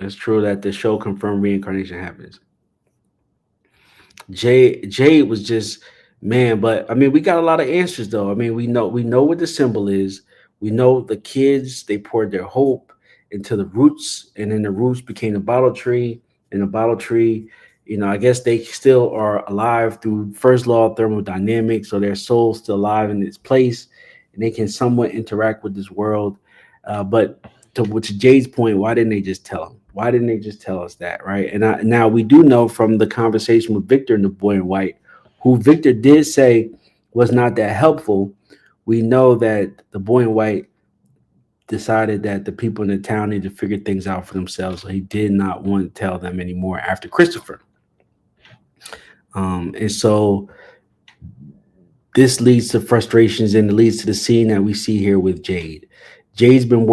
That's true that the show confirmed reincarnation happens. Jay was just, man, but I mean, we got a lot of answers though. I mean, we know what the symbol is. We know the kids, they poured their hope into the roots, and then the roots became the bottle tree, and the bottle tree, you know, I guess they still are alive through first law of thermodynamics, so their soul's still alive in its place, and they can somewhat interact with this world. But to Jay's point, why didn't they just tell him? Why didn't they just tell us that, right? And now we do know from the conversation with Victor and the boy in white, who Victor did say was not that helpful. We know that the boy in white decided that the people in the town need to figure things out for themselves, so he did not want to tell them anymore after Christopher. And so this leads to frustrations, and it leads to the scene that we see here with Jade. Jade's been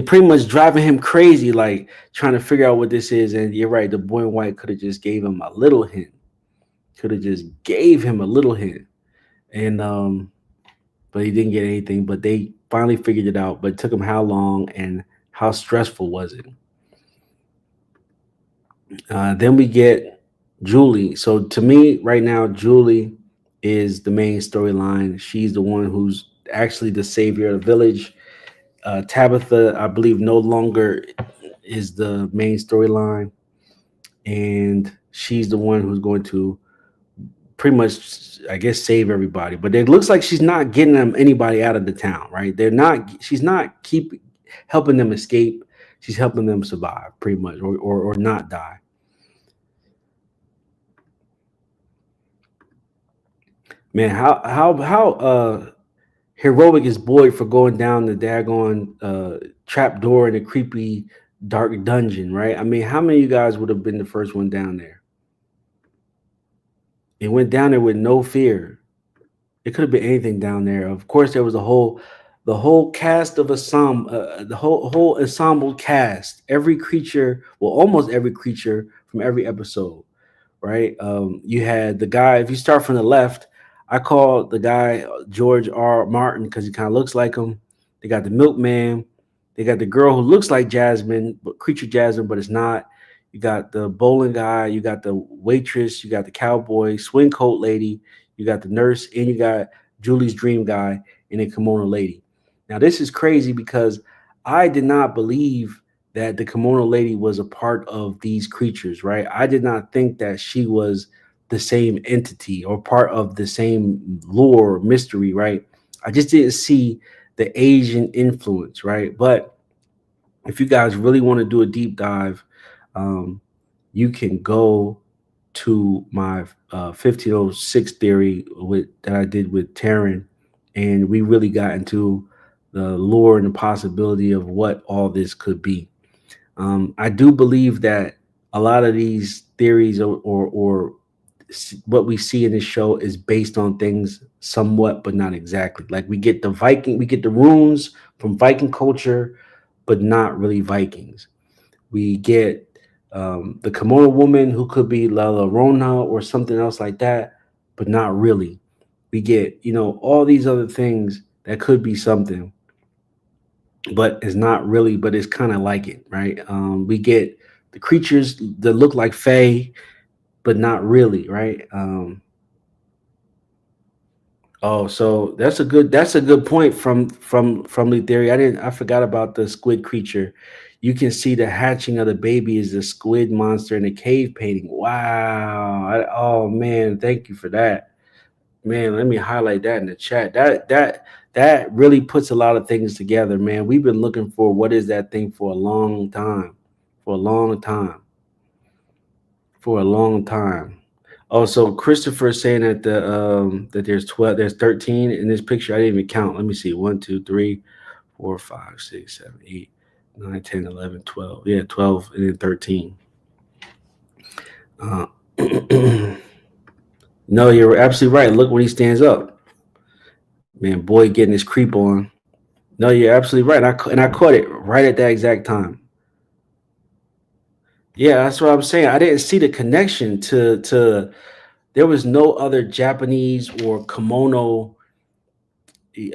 pretty much driving him crazy, like trying to figure out what this is. And you're right, the boy in white could have just gave him a little hint. And but he didn't get anything. But they finally figured it out. But it took him how long, and how stressful was it? Then we get Julie. So to me, right now, Julie is the main storyline. She's the one who's actually the savior of the village. Tabitha, I believe, no longer is the main storyline, and she's the one who's going to pretty much, I guess, save everybody. But it looks like she's not getting them anybody out of the town, right? She's not helping them escape. She's helping them survive, pretty much, or not die. Man, how heroic is Boyd for going down the daggone trap door in a creepy dark dungeon, right? I mean, how many of you guys would have been the first one down there? It went down there with no fear. It could have been anything down there. Of course, there was the whole cast of the whole ensemble cast. Every creature, well, almost every creature from every episode, right? You had the guy. If you start from the left, I call the guy George R. Martin because he kind of looks like him. They got the milkman. They got the girl who looks like Jasmine, but creature Jasmine, but it's not. You got the bowling guy. You got the waitress. You got the cowboy, swing coat lady. You got the nurse, and you got Julie's dream guy and a kimono lady. Now, this is crazy because I did not believe that the kimono lady was a part of these creatures, right? I did not think that she was the same entity or part of the same lore mystery, right? I just didn't see the Asian influence, right? But if you guys really want to do a deep dive, you can go to my 1506 theory that I did with Taryn, and we really got into the lore and the possibility of what all this could be. I do believe that a lot of these theories or what we see in this show is based on things somewhat, but not exactly. Like we get the runes from Viking culture, but not really Vikings. We get the kimono woman who could be La Llorona or something else like that, but not really. We get, all these other things that could be something, but it's not really, but it's kind of like it, right? We get the creatures that look like Fae, but not really, right? So that's a good point from the theory. I forgot about the squid creature. You can see the hatching of the baby is the squid monster in the cave painting. Wow. Oh man, thank you for that. Man, let me highlight that in the chat. That really puts a lot of things together, man. We've been looking for what is that thing for a long time. Also, Christopher is saying that that there's 13 in this picture. I didn't even count. Let me see. 1, 2, 3, 4, 5, 6, 7, 8, 9, 10, 11, 12. Yeah, 12 and then 13. No, you're absolutely right. Look when he stands up. Man, boy, getting his creep on. No, you're absolutely right. And I caught it right at that exact time. Yeah, that's what I'm saying. I didn't see the connection to there was no other Japanese or kimono,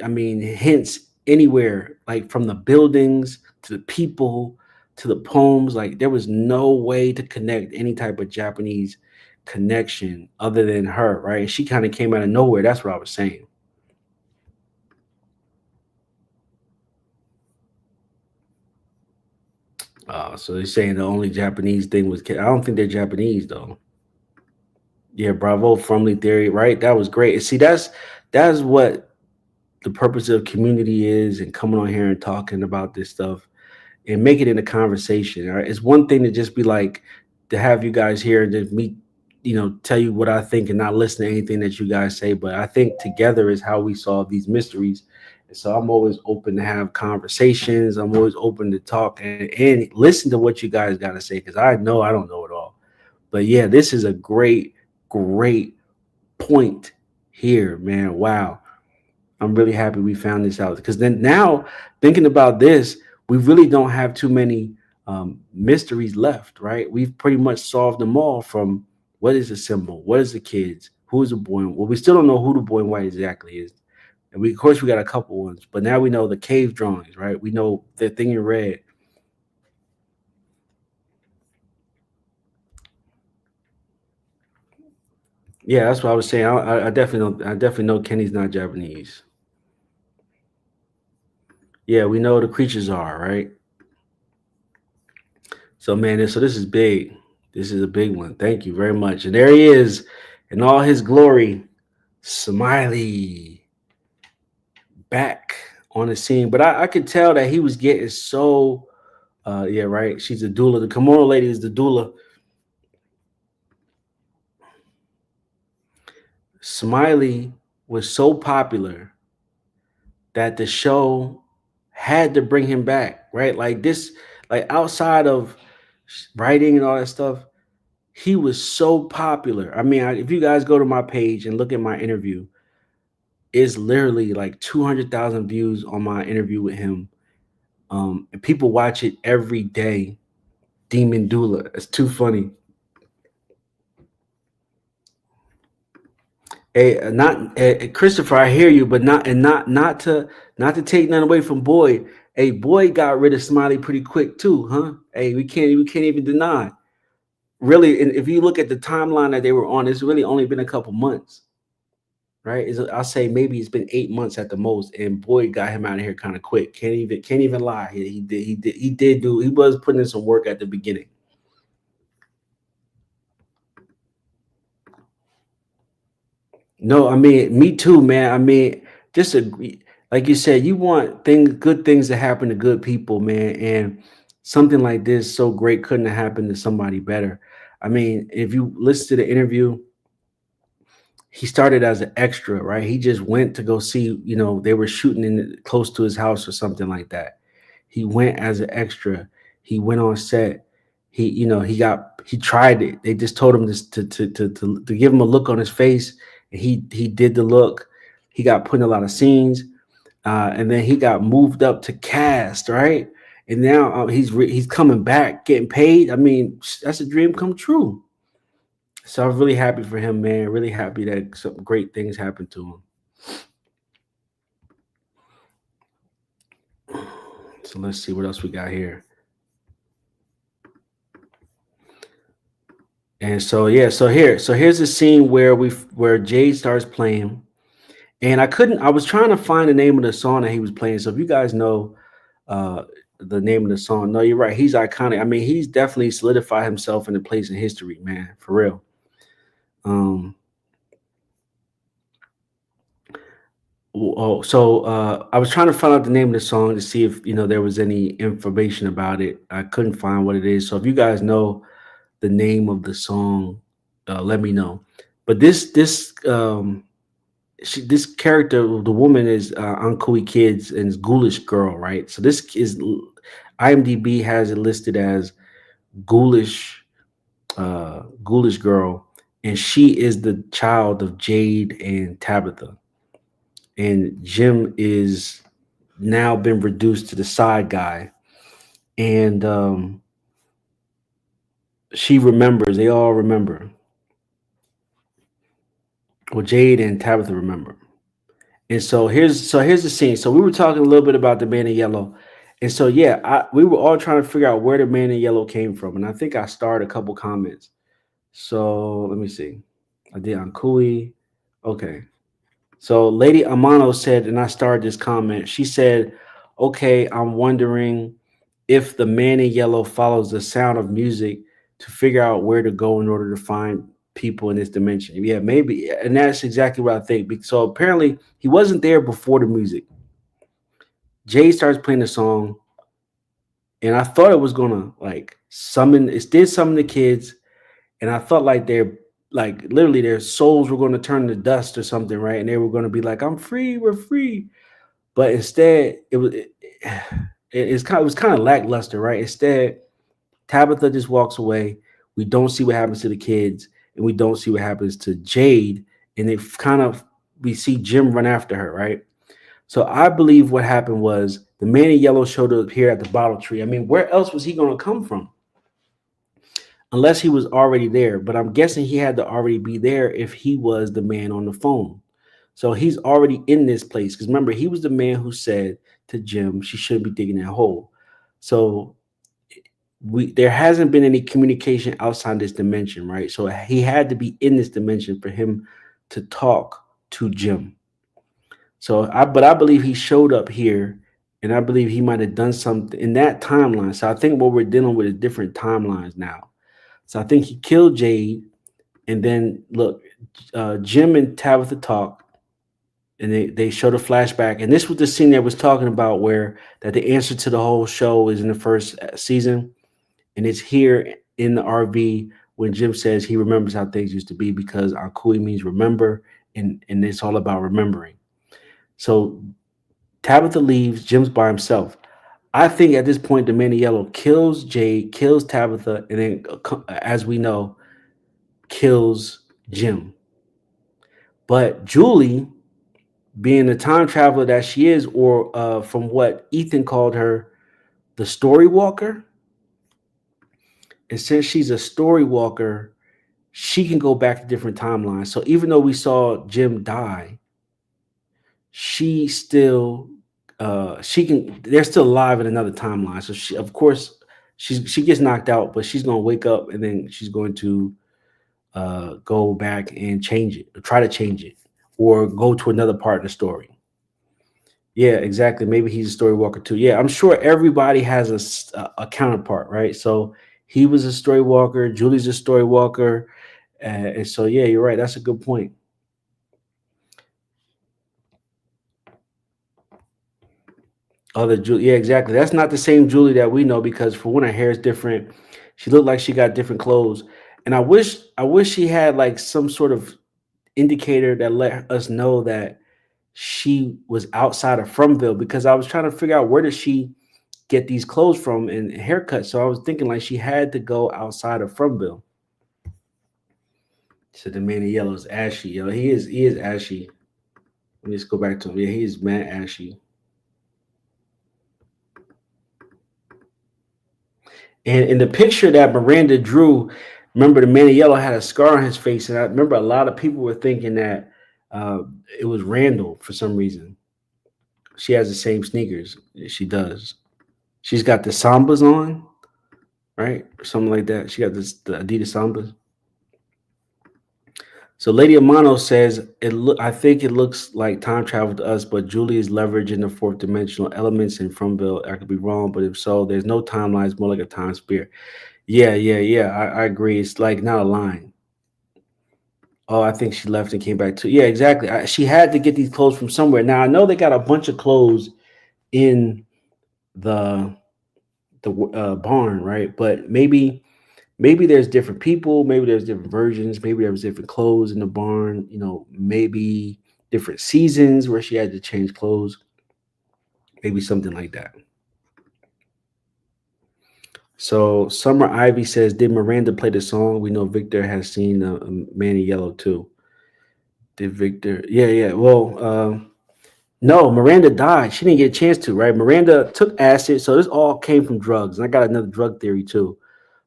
I mean, hints anywhere, like from the buildings to the people to the poems. Like there was no way to connect any type of Japanese connection other than her, right? She kind of came out of nowhere. That's what I was saying. So they're saying the only Japanese thing was I don't think they're Japanese though. Yeah, bravo, Frumley theory, right? That was great. See, that's what the purpose of community is, and coming on here and talking about this stuff and make it in a conversation. All right, it's one thing to just be like to have you guys here and just me, tell you what I think and not listen to anything that you guys say. But I think together is how we solve these mysteries. So I'm always open to have conversations. I'm always open to talk and listen to what you guys got to say, because I know I don't know it all. But yeah, this is a great point here, man. Wow. I'm really happy we found this out, because then now thinking about this, we really don't have too many mysteries left, right? We've pretty much solved them all, from what is a symbol, what is the kids, who is a boy. Well, we still don't know who the boy in white exactly is. And we got a couple ones, but now we know the cave drawings, right? We know the thing in red. Yeah, that's what I was saying. I definitely know Kenny's not Japanese. Yeah, we know the creatures are, right? So man, this is big. This is a big one. Thank you very much. And there he is. in all his glory. Smiley back on the scene, but I could tell that he was getting so. Yeah, right. She's a doula. The kimono lady is the doula. Smiley was so popular that the show had to bring him back, right? Like this, like outside of writing and all that stuff, he was so popular. I mean, if you guys go to my page and look at my interview, it's literally like 200,000 views on my interview with him. And people watch it every day. Demon Doula. It's too funny. Hey, not Christopher, I hear you, but not to take nothing away from Boyd. Hey, Boyd got rid of Smiley pretty quick too, huh? Hey, we can't even deny. Really, and if you look at the timeline that they were on, it's really only been a couple months, right? I'll say maybe it's been 8 months at the most, and Boyd got him out of here kind of quick. Can't even lie. He was putting in some work at the beginning. No, I mean, me too, man. I mean, just like you said, you want good things to happen to good people, man. And something like this so great couldn't have happened to somebody better. I mean, if you listen to the interview, he started as an extra, right? He just went to go see, they were shooting close to his house or something like that. He went as an extra. He went on set. He tried it. They just told him this to give him a look on his face. He did the look. He got put in a lot of scenes, and then he got moved up to cast, right? And now he's coming back, getting paid. I mean, that's a dream come true. So I'm really happy for him, man. Really happy that some great things happened to him. So let's see what else we got here. And so here's a scene where Jade starts playing, and I was trying to find the name of the song that he was playing. So if you guys know the name of the song, no, you're right. He's iconic. I mean, he's definitely solidified himself in a place in history, man, for real. I was trying to find out the name of the song to see if there was any information about it. I couldn't find what it is. So if you guys know the name of the song, let me know. But this character, the woman is Ankui Kids and is Ghoulish Girl, right? So this is IMDb has it listed as Ghoulish Girl, and she is the child of Jade and Tabitha. And Jim is now been reduced to the side guy, and she remembers. They all remember. Well, Jade and Tabitha remember. And so here's the scene. So we were talking a little bit about the Man in Yellow. And so, we were all trying to figure out where the Man in Yellow came from. And I think I started a couple comments. So let me see. I did on Kui. Okay. So Lady Amano said, and I started this comment. She said, okay, I'm wondering if the Man in Yellow follows the sound of music to figure out where to go in order to find people in this dimension. Yeah, maybe. And that's exactly what I think. So apparently he wasn't there before the music. Jay starts playing the song, and I thought it was gonna summon the kids, and I thought they're literally their souls were going to turn to dust or something, right? And they were going to be like, I'm free, we're free. But instead it was kind of lackluster, right? Instead, Tabitha just walks away. We don't see what happens to the kids, and we don't see what happens to Jade. And we see Jim run after her, right? So I believe what happened was the Man in Yellow showed up here at the bottle tree. I mean, where else was he going to come from? Unless he was already there. But I'm guessing he had to already be there if he was the man on the phone. So he's already in this place. Because remember, he was the man who said to Jim, she shouldn't be digging that hole. So there hasn't been any communication outside this dimension, right? So he had to be in this dimension for him to talk to Jim. So I believe he showed up here, and I believe he might have done something in that timeline. So I think what we're dealing with is different timelines now. So I think he killed Jade, and then look, Jim and Tabitha talk, and they showed a flashback, and this was the scene that was talking about where that the answer to the whole show is in the first season, and it's here in the RV when Jim says he remembers how things used to be because Akui means remember, and it's all about remembering. So Tabitha leaves, Jim's by himself. I think at this point, the man in yellow kills Jade, kills Tabitha, and then, as we know, kills Jim. But Julie, being the time traveler that she is, or from what Ethan called her, the story walker, and since she's a story walker, she can go back to different timelines. So even though we saw Jim die, she still she can they're still alive in another timeline. So she, of course, she gets knocked out, but she's gonna wake up and then she's going to go back and change it, or try to change it, or go to another part of the story. Yeah, exactly. Maybe he's a story walker too. Yeah, I'm sure everybody has a counterpart, right? So he was a story walker, Julie's a story walker, and so yeah, you're right. That's a good point. Other Julie, yeah, exactly. That's not the same Julie that we know because for one, her hair is different. She looked like she got different clothes, and I wish she had like some sort of indicator that let us know that she was outside of Fromville because I was trying to figure out where did she get these clothes from and haircut. So I was thinking like she had to go outside of Fromville. So the man in yellow is ashy. Yo, he is ashy. Let me just go back to him. Yeah, he is mad ashy. And in the picture that Miranda drew, remember the man in yellow had a scar on his face, and I remember a lot of people were thinking that it was Randall for some reason. She has the same sneakers. She does. She's got the Sambas on, right? Or something like that. She got the Adidas Sambas. So Lady Amano says I think it looks like time travel to us, but Julie is leveraging the fourth dimensional elements in Fromville. I could be wrong, but if so, there's no timeline. It's more like a time spear. Yeah. I agree. It's like not a line. Oh, I think she left and came back too. Yeah, exactly. She had to get these clothes from somewhere. Now I know they got a bunch of clothes in the barn, right? But maybe there's different people, maybe there's different versions, maybe there was different clothes in the barn, maybe different seasons where she had to change clothes, maybe something like that. So Summer Ivy says, did Miranda play the song? We know Victor has seen Man in Yellow too. Did Victor? Yeah. Well, no, Miranda died. She didn't get a chance to, right? Miranda took acid, so this all came from drugs. And I got another drug theory too.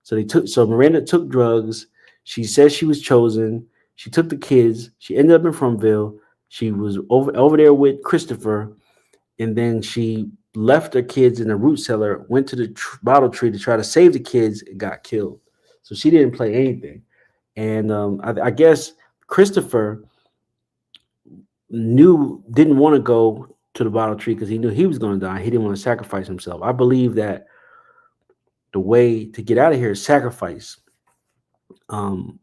So Miranda took drugs. She said she was chosen. She took the kids. She ended up in Fromville. She was over there with Christopher, and then she left her kids in the root cellar, went to the bottle tree to try to save the kids, and got killed. So she didn't play anything. And I guess Christopher didn't want to go to the bottle tree because he knew he was going to die. He didn't want to sacrifice himself. I believe that the way to get out of here is sacrifice. And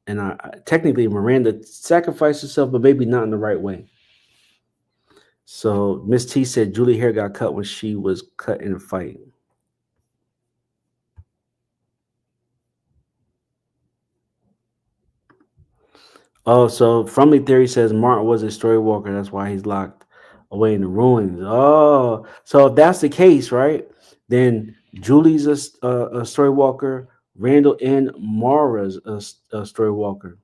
technically Miranda sacrificed herself, but maybe not in the right way. So Miss T said Julie hair got cut when she was cut in a fight. Oh, so Fromley Theory says Martin was a story walker. That's why he's locked away in the ruins. Oh, so if that's the case, right? Then Julie's a story walker. Randall and Mara's a story walker.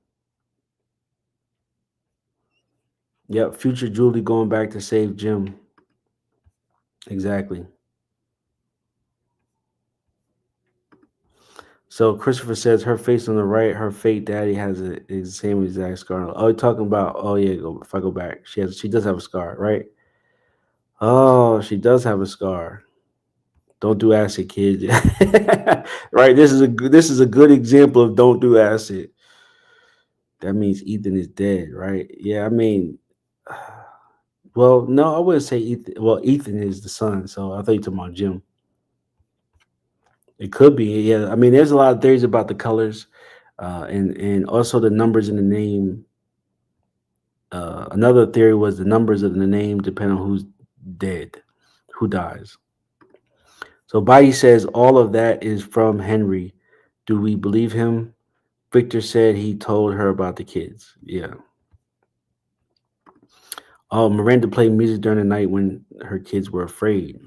Yep, future Julie going back to save Jim. Exactly. So Christopher says her face on the right, her fake daddy has the same exact scar. Oh, you're talking about, oh yeah, if I go back, she does have a scar, right? Oh, she does have a scar. Don't do acid, kids. Right. This is a good example of don't do acid. That means Ethan is dead, right? Yeah, I mean, well, no, I wouldn't say Ethan. Well, Ethan is the son, so I thought you were talking about Jim. It could be, yeah. I mean, there's a lot of theories about the colors, and also the numbers in the name. Another theory was the numbers of the name depend on who's dead, who dies. So Biden says all of that is from Henry. Do we believe him? Victor said he told her about the kids. Yeah. Oh, Miranda played music during the night when her kids were afraid.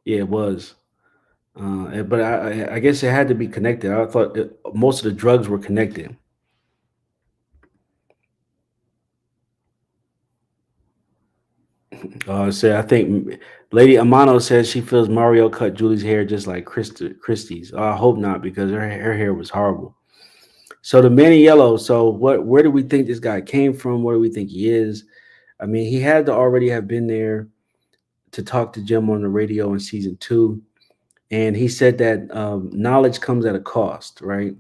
Yeah, it was. But I guess it had to be connected. I thought most of the drugs were connected. I think Lady Amano says she feels Mario cut Julie's hair just like Christie's. I hope not, because her hair was horrible. So the man in yellow. So where do we think this guy came from? Where do we think he is? I mean, he had to already have been there to talk to Jim on the radio in season 2. And he said that knowledge comes at a cost, right?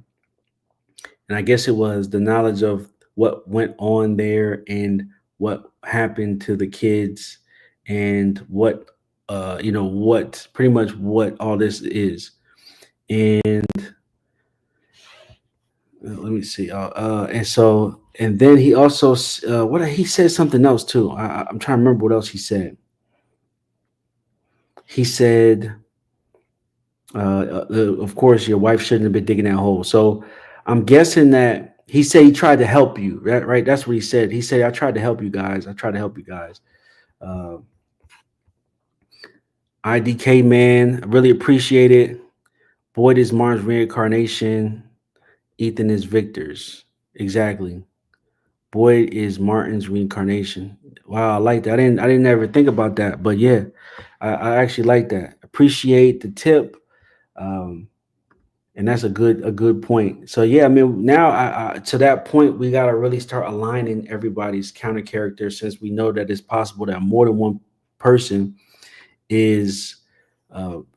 And I guess it was the knowledge of what went on there and what happened to the kids and what what pretty much what all this is. And let me see. And then he also he said something else too. I'm trying to remember what else he said. He said, of course, your wife shouldn't have been digging that hole. So I'm guessing that he said he tried to help you, right? That's what he said. He said, I tried to help you guys. IDK man, I really appreciate it. Boyd is Martin's reincarnation. Ethan is Victor's. Exactly. Boyd is Martin's reincarnation. Wow, I like that. I didn't ever think about that, but yeah, I actually like that. Appreciate the tip. And that's a good point. So yeah, I mean, now to that point, we got to really start aligning everybody's counter character, since we know that it's possible that more than one person is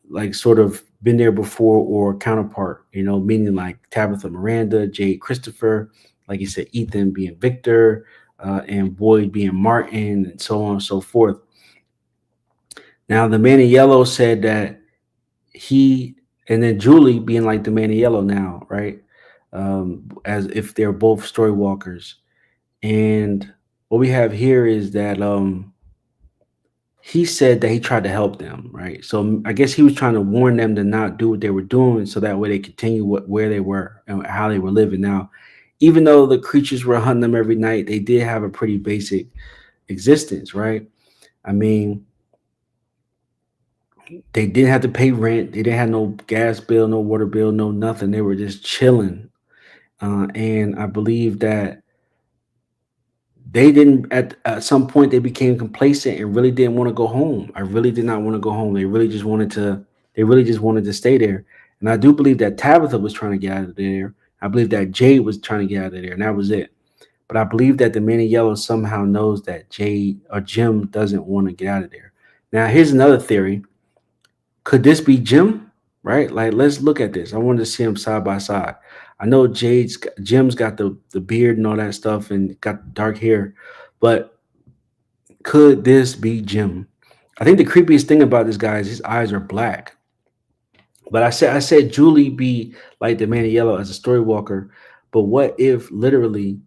like sort of been there before or counterpart, meaning like Tabitha Miranda, Jade Christopher, like you said, Ethan being Victor, and Boyd being Martin, and so on and so forth. Now, the man in yellow said that and then Julie being like the man in yellow now, right? As if they're both story walkers. And what we have here is that he said that he tried to help them, right? So I guess he was trying to warn them to not do what they were doing, so that way they continue where they were and how they were living. Now, even though the creatures were hunting them every night, they did have a pretty basic existence, right? I mean, they didn't have to pay rent. They didn't have no gas bill, no water bill, no nothing. They were just chilling. And I believe that they didn't, at some point, they became complacent and really didn't want to go home. I really did not want to go home. They really just wanted to stay there. And I do believe that Tabitha was trying to get out of there. I believe that Jade was trying to get out of there, and that was it. But I believe that the man in yellow somehow knows that Jade or Jim doesn't want to get out of there. Now, here's another theory. Could this be Jim? Right? Like, let's look at this. I wanted to see them side by side. I know Jim's got the beard and all that stuff and got the dark hair, but could this be Jim? I think the creepiest thing about this guy is his eyes are black. But I said Julie be like the man in yellow as a story walker, but what if literally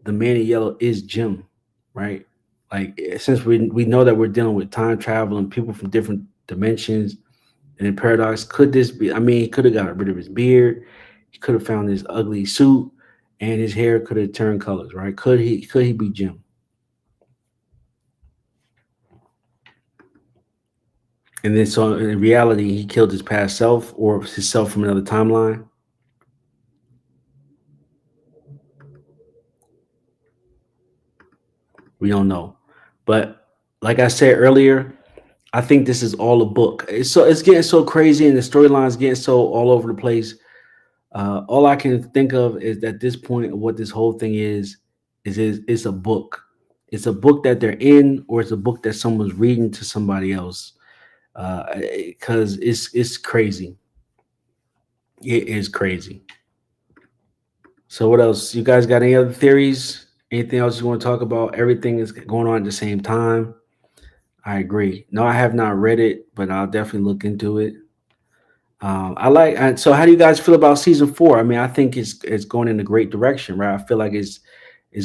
the man in yellow is Jim, right? Like, since we know that we're dealing with time travel and people from different dimensions and in paradox, could this be? I mean, he could have got rid of his beard. He could have found his ugly suit, and his hair could have turned colors, right? Could he be Jim? And then, so in reality, he killed his past self or his self from another timeline. We don't know. But like I said earlier, I think this is all a book. It's getting so crazy, and the storyline's getting so all over the place. All I can think of is at this point, what this whole thing is it's a book. It's a book that they're in, or it's a book that someone's reading to somebody else. Because it's crazy. It is crazy. So what else? You guys got any other theories? Anything else you want to talk about? Everything is going on at the same time. I agree. No, I have not read it, but I'll definitely look into it. So how do you guys feel about season 4? I mean, I think it's going in a great direction, right? I feel like it's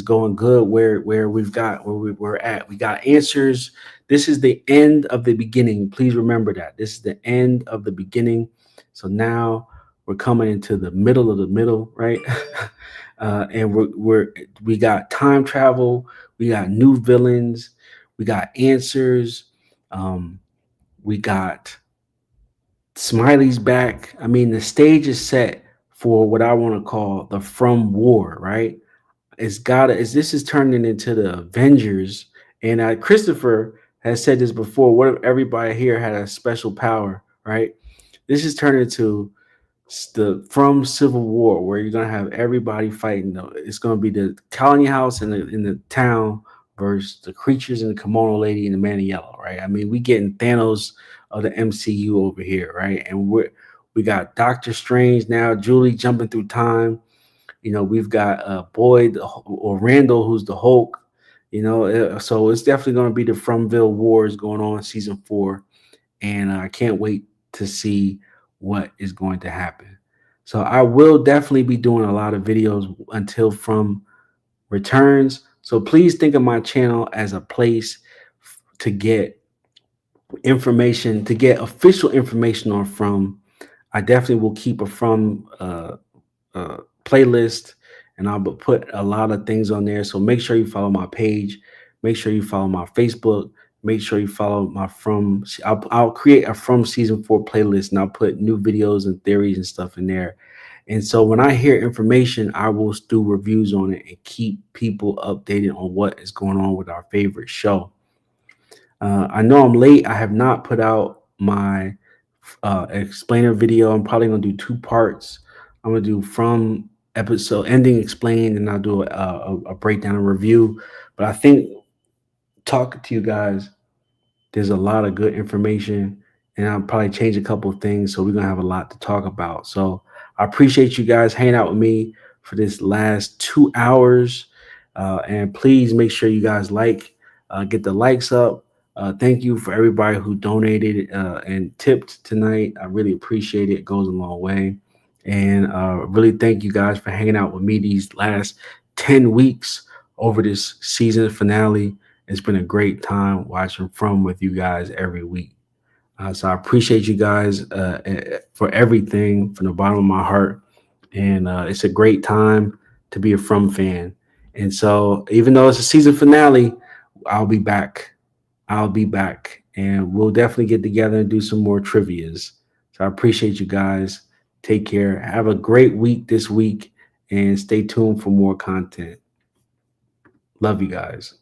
going good where we're at. We got answers. This is the end of the beginning. Please remember that. This is the end of the beginning. So now we're coming into the middle of the middle, right? And we got time travel, we got new villains, we got answers, we got Smiley's back. I mean, the stage is set for what I want to call the From War, right? This is turning into the Avengers. And Christopher has said this before. What if everybody here had a special power, right? This is turning into the From Civil War, where you're gonna have everybody fighting. It's gonna be the colony house in the town versus the creatures and the kimono lady and the man in yellow, right? I mean, we getting Thanos of the MCU over here, right? And we got Doctor Strange now, Julie jumping through time. You know, we've got Boyd or Randall, who's the Hulk. You know, so it's definitely going to be the Fromville Wars going on in season 4, and I can't wait to see what is going to happen. So I will definitely be doing a lot of videos until From returns. So please think of my channel as a place to get information, to get official information on From. I definitely will keep a From playlist, and I'll put a lot of things on there. So make sure you follow my page. Make sure you follow my Facebook. Make sure you follow my From. I'll create a From season 4 playlist, and I'll put new videos and theories and stuff in there. And so when I hear information, I will do reviews on it and keep people updated on what is going on with our favorite show. I know I'm late. I have not put out my explainer video. I'm probably going to do 2 parts. I'm going to do From episode ending explained, and I'll do a breakdown and review. But I think talking to you guys, there's a lot of good information, and I'll probably change a couple of things. So we're going to have a lot to talk about. So I appreciate you guys hanging out with me for this last 2 hours. And please make sure you guys get the likes up. Thank you for everybody who donated and tipped tonight. I really appreciate it. It goes a long way. And really thank you guys for hanging out with me these last 10 weeks over this season finale. It's been a great time watching From with you guys every week. So I appreciate you guys for everything from the bottom of my heart. And it's a great time to be a From fan. And so even though it's a season finale, I'll be back. And we'll definitely get together and do some more trivias. So I appreciate you guys. Take care. Have a great week this week, and stay tuned for more content. Love you guys.